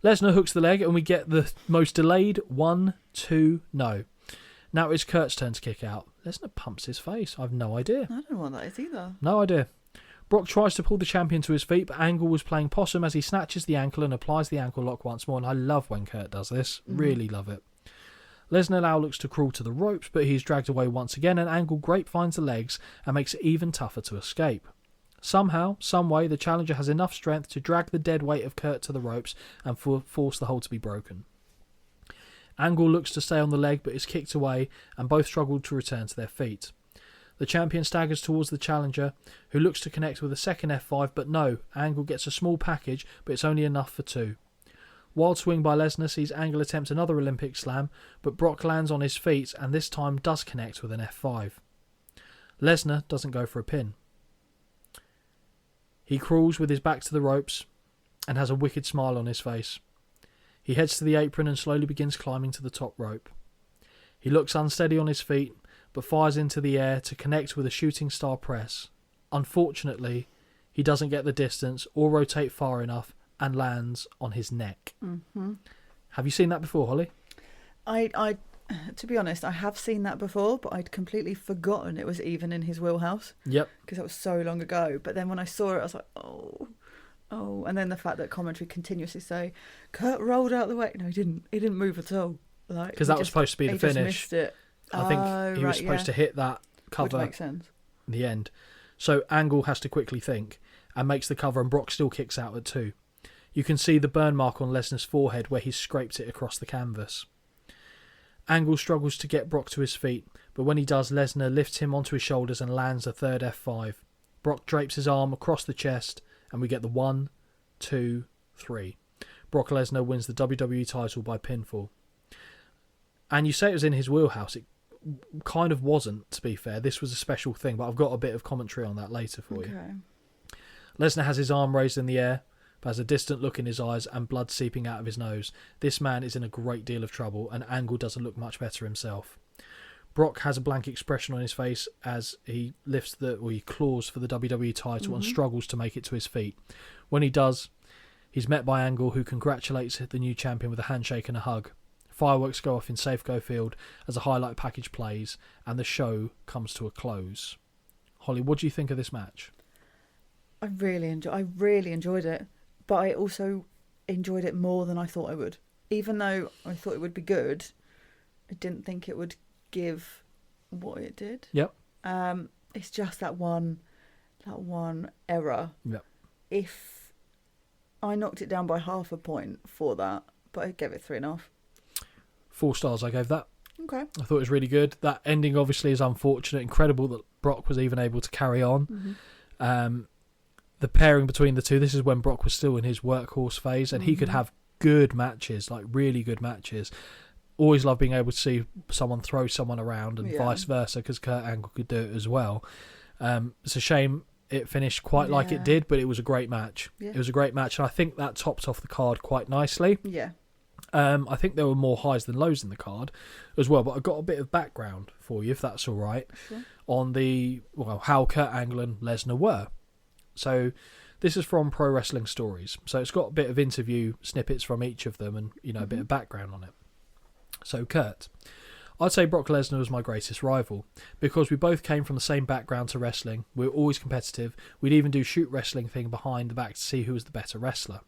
Lesnar hooks the leg, and we get the most delayed 1, 2, no. Now it's Kurt's turn to kick out. Lesnar pumps his face. I've no idea. I don't know what that is either. No idea. Brock tries to pull the champion to his feet, but Angle was playing possum as he snatches the ankle and applies the ankle lock once more, and I love when Kurt does this. Really love it. Lesnar now looks to crawl to the ropes, but he's dragged away once again, and Angle grapevines the legs and makes it even tougher to escape. Somehow, someway, the challenger has enough strength to drag the dead weight of Kurt to the ropes and force the hold to be broken. Angle looks to stay on the leg, but is kicked away, and both struggle to return to their feet. The champion staggers towards the challenger, who looks to connect with a second F5, but no, Angle gets a small package, but it's only enough for 2. Wild swing by Lesnar sees Angle attempt another Olympic slam, but Brock lands on his feet and this time does connect with an F5. Lesnar doesn't go for a pin. He crawls with his back to the ropes and has a wicked smile on his face. He heads to the apron and slowly begins climbing to the top rope. He looks unsteady on his feet, but fires into the air to connect with a shooting star press. Unfortunately, he doesn't get the distance or rotate far enough and lands on his neck. Mm-hmm. Have you seen that before, Holly? I, to be honest, I have seen that before, but I'd completely forgotten it was even in his wheelhouse. Yep. Because that was so long ago. But then when I saw it, I was like, oh. And then the fact that commentary continuously say, Kurt rolled out the way. No, he didn't. He didn't move at all. Because that was supposed to be the finish. Just missed it. I think he was supposed to hit that cover. Which makes sense. In the end. So Angle has to quickly think and makes the cover, and Brock still kicks out at 2. You can see the burn mark on Lesnar's forehead where he's scraped it across the canvas. Angle struggles to get Brock to his feet, but when he does, Lesnar lifts him onto his shoulders and lands a third F5. Brock drapes his arm across the chest, and we get the 1, 2, 3. Brock Lesnar wins the WWE title by pinfall. And you say it was in his wheelhouse. It kind of wasn't, to be fair. This was a special thing, but I've got a bit of commentary on that later for you. Lesnar has his arm raised in the air, but has a distant look in his eyes and blood seeping out of his nose. This man is in a great deal of trouble, and Angle doesn't look much better himself. Brock has a blank expression on his face as he he claws for the WWE title and struggles to make it to his feet. When he does, he's met by Angle, who congratulates the new champion with a handshake and a hug. Fireworks go off in Safeco Field as a highlight package plays, and the show comes to a close. Holly, what do you think of this match? I really enjoyed it, but I also enjoyed it more than I thought I would. Even though I thought it would be good, I didn't think it would give what it did. Yep. It's just that one error. Yep. If I knocked it down by half a point for that, but I gave it 3.5. 4 stars I gave that. Okay. I thought it was really good. That ending obviously is unfortunate. Incredible that Brock was even able to carry on. The pairing between the two, this is when Brock was still in his workhorse phase, and he could have good matches, like really good matches. Always love being able to see someone throw someone around and vice versa, because Kurt Angle could do it as well. It's a shame it finished quite like it did, but it was a great match. It was a great match, and I think that topped off the card quite nicely. I think there were more highs than lows in the card as well, but I got a bit of background for you, if that's all right, on how Kurt Angle and Lesnar were. So this is from Pro Wrestling Stories. So it's got a bit of interview snippets from each of them and, a bit of background on it. So Kurt, I'd say Brock Lesnar was my greatest rival because we both came from the same background to wrestling. We were always competitive. We'd even do shoot wrestling thing behind the back to see who was the better wrestler.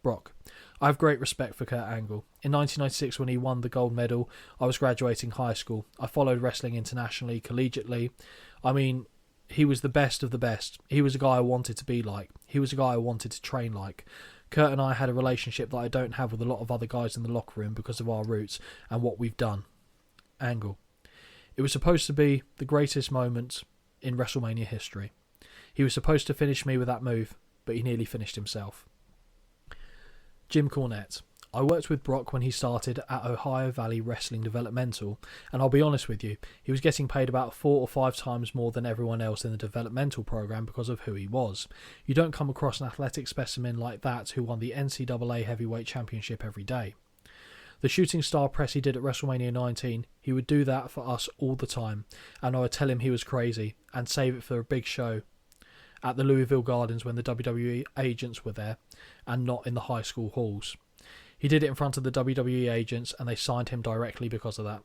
Brock, I have great respect for Kurt Angle. In 1996, when he won the gold medal, I was graduating high school. I followed wrestling internationally, collegiately. I mean, he was the best of the best. He was a guy I wanted to be like. He was a guy I wanted to train like. Kurt and I had a relationship that I don't have with a lot of other guys in the locker room because of our roots and what we've done. Angle. It was supposed to be the greatest moment in WrestleMania history. He was supposed to finish me with that move, but he nearly finished himself. Jim Cornette. I worked with Brock when he started at Ohio Valley Wrestling Developmental, and I'll be honest with you, he was getting paid about 4 or 5 times more than everyone else in the developmental program because of who he was. You don't come across an athletic specimen like that who won the NCAA Heavyweight Championship every day. The shooting star press he did at WrestleMania 19, he would do that for us all the time, and I would tell him he was crazy and save it for a big show at the Louisville Gardens when the WWE agents were there and not in the high school halls. He did it in front of the WWE agents and they signed him directly because of that.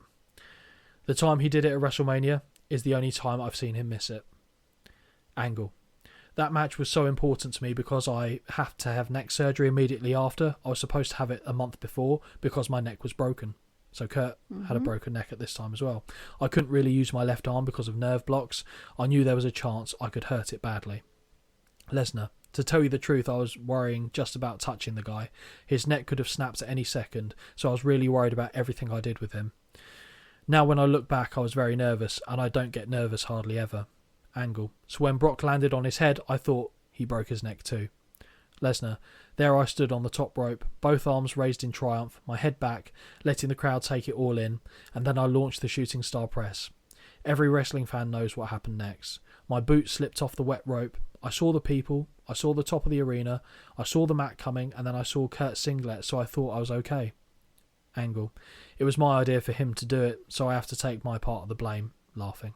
The time he did it at WrestleMania is the only time I've seen him miss it. Angle. That match was so important to me because I have to have neck surgery immediately after. I was supposed to have it a month before because my neck was broken. So Kurt had a broken neck at this time as well. I couldn't really use my left arm because of nerve blocks. I knew there was a chance I could hurt it badly. Lesnar. To tell you the truth, I was worrying just about touching the guy. His neck could have snapped at any second, so I was really worried about everything I did with him. Now when I look back, I was very nervous, and I don't get nervous hardly ever. Angle. So when Brock landed on his head, I thought he broke his neck too. Lesnar. There I stood on the top rope, both arms raised in triumph, my head back, letting the crowd take it all in, and then I launched the shooting star press. Every wrestling fan knows what happened next. My boot slipped off the wet rope. I saw the people, I saw the top of the arena, I saw the mat coming, and then I saw Kurt's singlet, so I thought I was okay. Angle. It was my idea for him to do it, so I have to take my part of the blame. Laughing.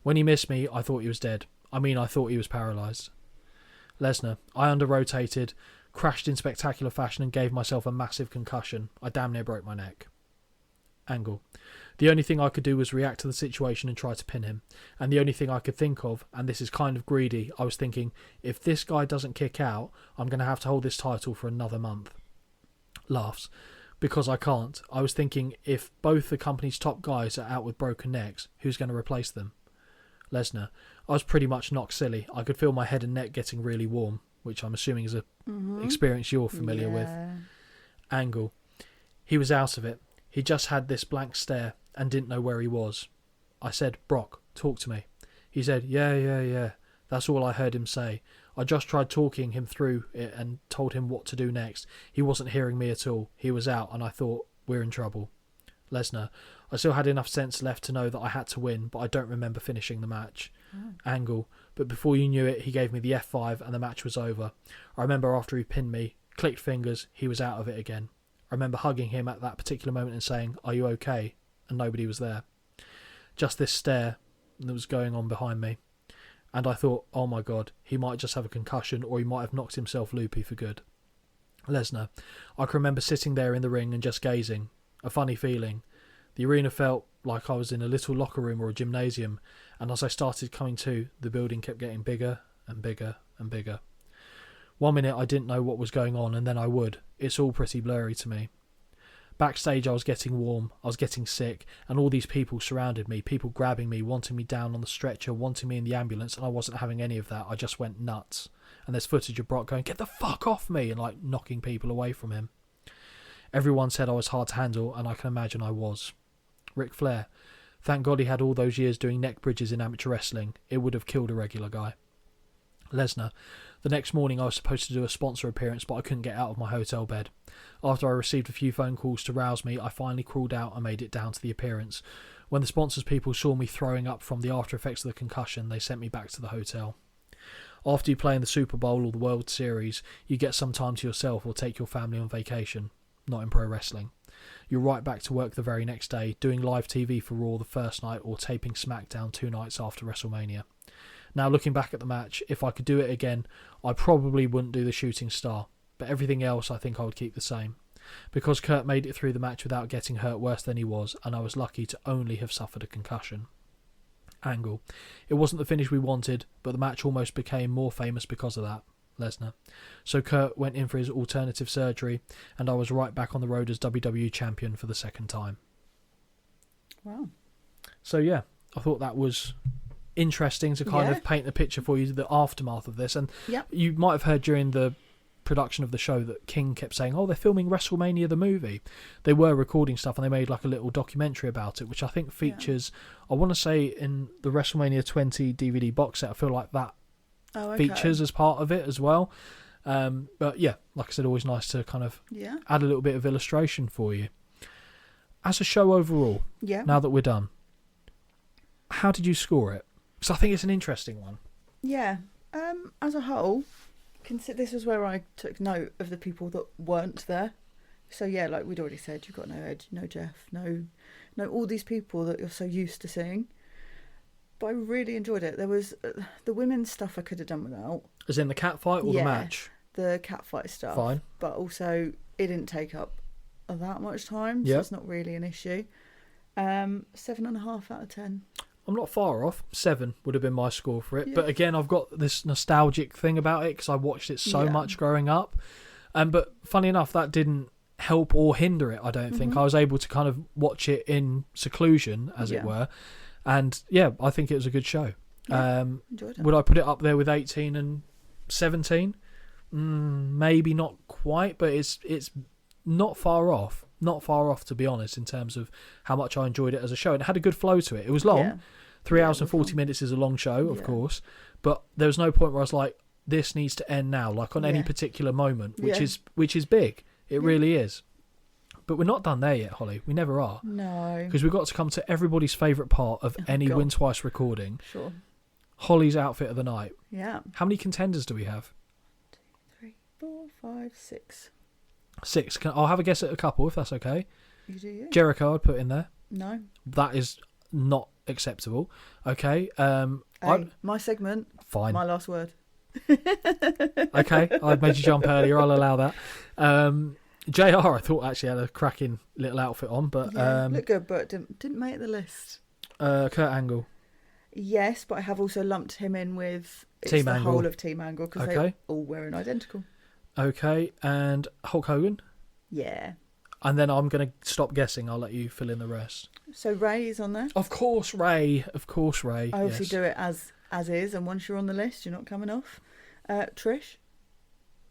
When he missed me, I thought he was dead. I thought he was paralysed. Lesnar. I under-rotated, crashed in spectacular fashion and gave myself a massive concussion. I damn near broke my neck. Angle. The only thing I could do was react to the situation and try to pin him. And the only thing I could think of, and this is kind of greedy, I was thinking, if this guy doesn't kick out, I'm going to have to hold this title for another month. Laughs. Because I can't. I was thinking, if both the company's top guys are out with broken necks, who's going to replace them? Lesnar. I was pretty much knocked silly. I could feel my head and neck getting really warm, which I'm assuming is an experience you're familiar with. Angle. He was out of it. He just had this blank stare and didn't know where he was. I said, Brock, talk to me. He said, yeah. That's all I heard him say. I just tried talking him through it and told him what to do next. He wasn't hearing me at all. He was out and I thought, we're in trouble. Lesnar. I still had enough sense left to know that I had to win, but I don't remember finishing the match. Angle. But before you knew it, he gave me the F5 and the match was over. I remember after he pinned me, clicked fingers, he was out of it again. I remember hugging him at that particular moment and saying, are you okay? And nobody was there. Just this stare that was going on behind me. And I thought, oh my God, he might just have a concussion or he might have knocked himself loopy for good. Lesnar. I can remember sitting there in the ring and just gazing. A funny feeling. The arena felt like I was in a little locker room or a gymnasium, and as I started coming to, the building kept getting bigger and bigger and bigger. 1 minute I didn't know what was going on, and then I would. It's all pretty blurry to me. Backstage I was getting warm, I was getting sick, and all these people surrounded me, people grabbing me, wanting me down on the stretcher, wanting me in the ambulance, and I wasn't having any of that. I just went nuts. And there's footage of Brock going, get the fuck off me, and like knocking people away from him. Everyone said I was hard to handle, and I can imagine I was. Ric Flair. Thank God he had all those years doing neck bridges in amateur wrestling. It would have killed a regular guy. Lesnar. The next morning I was supposed to do a sponsor appearance, but I couldn't get out of my hotel bed. After I received a few phone calls to rouse me, I finally crawled out and made it down to the appearance. When the sponsors people saw me throwing up from the after effects of the concussion, they sent me back to the hotel. After you play in the Super Bowl or the World Series, you get some time to yourself or take your family on vacation. Not in pro wrestling. You're right back to work the very next day, doing live TV for Raw the first night or taping SmackDown 2 nights after WrestleMania. Now looking back at the match, if I could do it again, I probably wouldn't do the shooting star, but everything else I think I would keep the same. Because Kurt made it through the match without getting hurt worse than he was, and I was lucky to only have suffered a concussion. Angle. It wasn't the finish we wanted, but the match almost became more famous because of that. Lesnar. So Kurt went in for his alternative surgery, and I was right back on the road as WWE champion for the second time. Wow. So yeah, I thought that was interesting to kind of paint the picture for you, the aftermath of this. And you might have heard during the production of the show that King kept saying, oh, they're filming WrestleMania the movie. They were recording stuff, and they made like a little documentary about it, which I think features, I want to say in the WrestleMania 20 DVD box set, I feel like that features as part of it as well. But yeah, like I said, always nice to kind of add a little bit of illustration for you. As a show overall, now that we're done, how did you score it? Because I think it's an interesting one. Yeah. As a whole, this was where I took note of the people that weren't there. So yeah, like we'd already said, you've got no Ed, no Jeff, no all these people that you're so used to seeing. But I really enjoyed it. There was the women's stuff I could have done without. As in the cat fight or the match? The cat fight stuff. Fine. But also, it didn't take up that much time, so it's not really an issue. 7.5 out of 10. I'm not far off. 7 would have been my score for it. Yeah. But again, I've got this nostalgic thing about it because I watched it so much growing up. But funny enough, that didn't help or hinder it, I don't think. I was able to kind of watch it in seclusion, as it were. And yeah, I think it was a good show. Enjoyed it. Would I put it up there with 18 and 17? Maybe not quite, but it's not far off. Not far off, to be honest, in terms of how much I enjoyed it as a show. And it had a good flow to it. It was long. Yeah. 3 hours and 40 minutes is a long show, of course. But there was no point where I was like, this needs to end now, like on any particular moment, which is big. It really is. But we're not done there yet, Holly. We never are. No. Because we've got to come to everybody's favourite part of any Win Twice recording. Sure. Holly's outfit of the night. Yeah. How many contenders do we have? 1, 2, 3, 4, 5, 6. 6. I'll have a guess at a couple, if that's okay. You do you. Jericho, I'd put in there. No. That is not acceptable. Okay. My segment. Fine. My last word. Okay. I made you jump earlier. I'll allow that. JR, I thought actually had a cracking little outfit on, but looked good, but didn't make the list. Kurt Angle. Yes, but I have also lumped him in with Team the Angle. whole of Team Angle because they're all wearing identical. Okay, and Hulk Hogan. Yeah. And then I'm going to stop guessing. I'll let you fill in the rest. So Ray is on there. Of course, Ray. I obviously do it as is, and once you're on the list, you're not coming off. Trish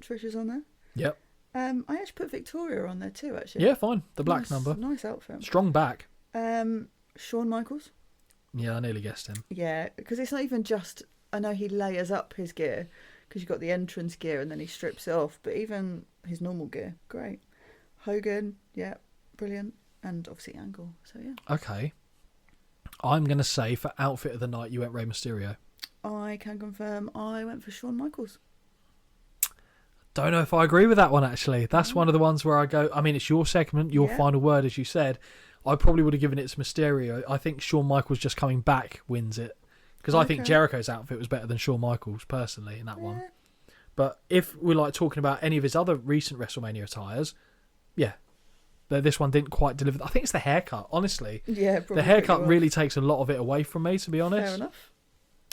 is on there. Yep. I actually put Victoria on there too, actually. Yeah, fine. The black number. Nice outfit. Strong back. Shawn Michaels. Yeah, I nearly guessed him. Yeah, because it's not even just... I know he layers up his gear, because you've got the entrance gear and then he strips it off, but even his normal gear, great. Hogan, yeah, brilliant. And obviously Angle, so yeah. Okay. I'm going to say for outfit of the night, you went Rey Mysterio. I can confirm I went for Shawn Michaels. Don't know if I agree with that one, actually. That's one of the ones where I go, I mean, it's your segment, your final word, as you said. I probably would have given it to Mysterio. I think Shawn Michaels just coming back wins it. Because I think Jericho's outfit was better than Shawn Michaels, personally, in that one. But if we're like talking about any of his other recent WrestleMania attires, this one didn't quite deliver. I think it's the haircut, honestly. Yeah, probably. The haircut really takes a lot of it away from me, to be honest. Fair enough.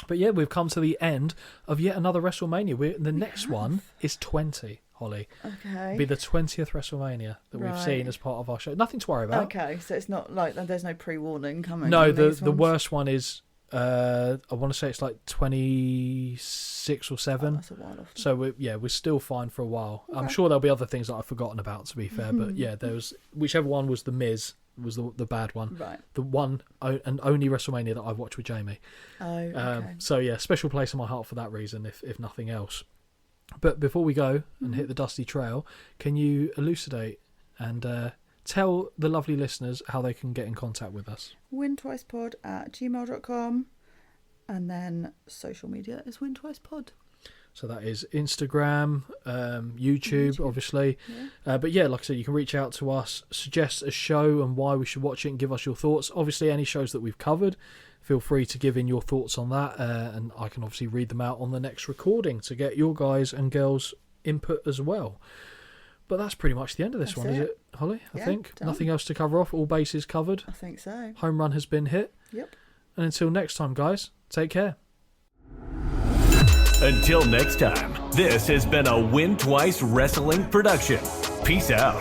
But yeah, we've come to the end of yet another WrestleMania. The next one is 20, Holly. Okay. It'll be the 20th WrestleMania that we've seen as part of our show. Nothing to worry about. Okay, so it's not like there's no pre-warning coming. No, the worst one is I want to say it's like 26 or 7. That's a while off. So we're still fine for a while. Okay. I'm sure there'll be other things that I've forgotten about, to be fair. But yeah, there was whichever one was the Miz was the bad one. Right. The one and only WrestleMania that I've watched with Jamie. Oh, okay. So yeah, special place in my heart for that reason, if nothing else. But before we go and hit the dusty trail, can you elucidate and tell the lovely listeners how they can get in contact with us? wintwicepod@gmail.com, and then social media is wintwicepod. So that is Instagram, YouTube, obviously. Yeah. But yeah, like I said, you can reach out to us, suggest a show and why we should watch it, and give us your thoughts. Obviously, any shows that we've covered, feel free to give in your thoughts on that, and I can obviously read them out on the next recording to get your guys and girls' input as well. But that's pretty much the end of this one, is it, Holly? I think. Done. Nothing else to cover off. All bases covered. I think so. Home run has been hit. Yep. And until next time, guys, take care. Until next time, this has been a Win Twice Wrestling production. Peace out.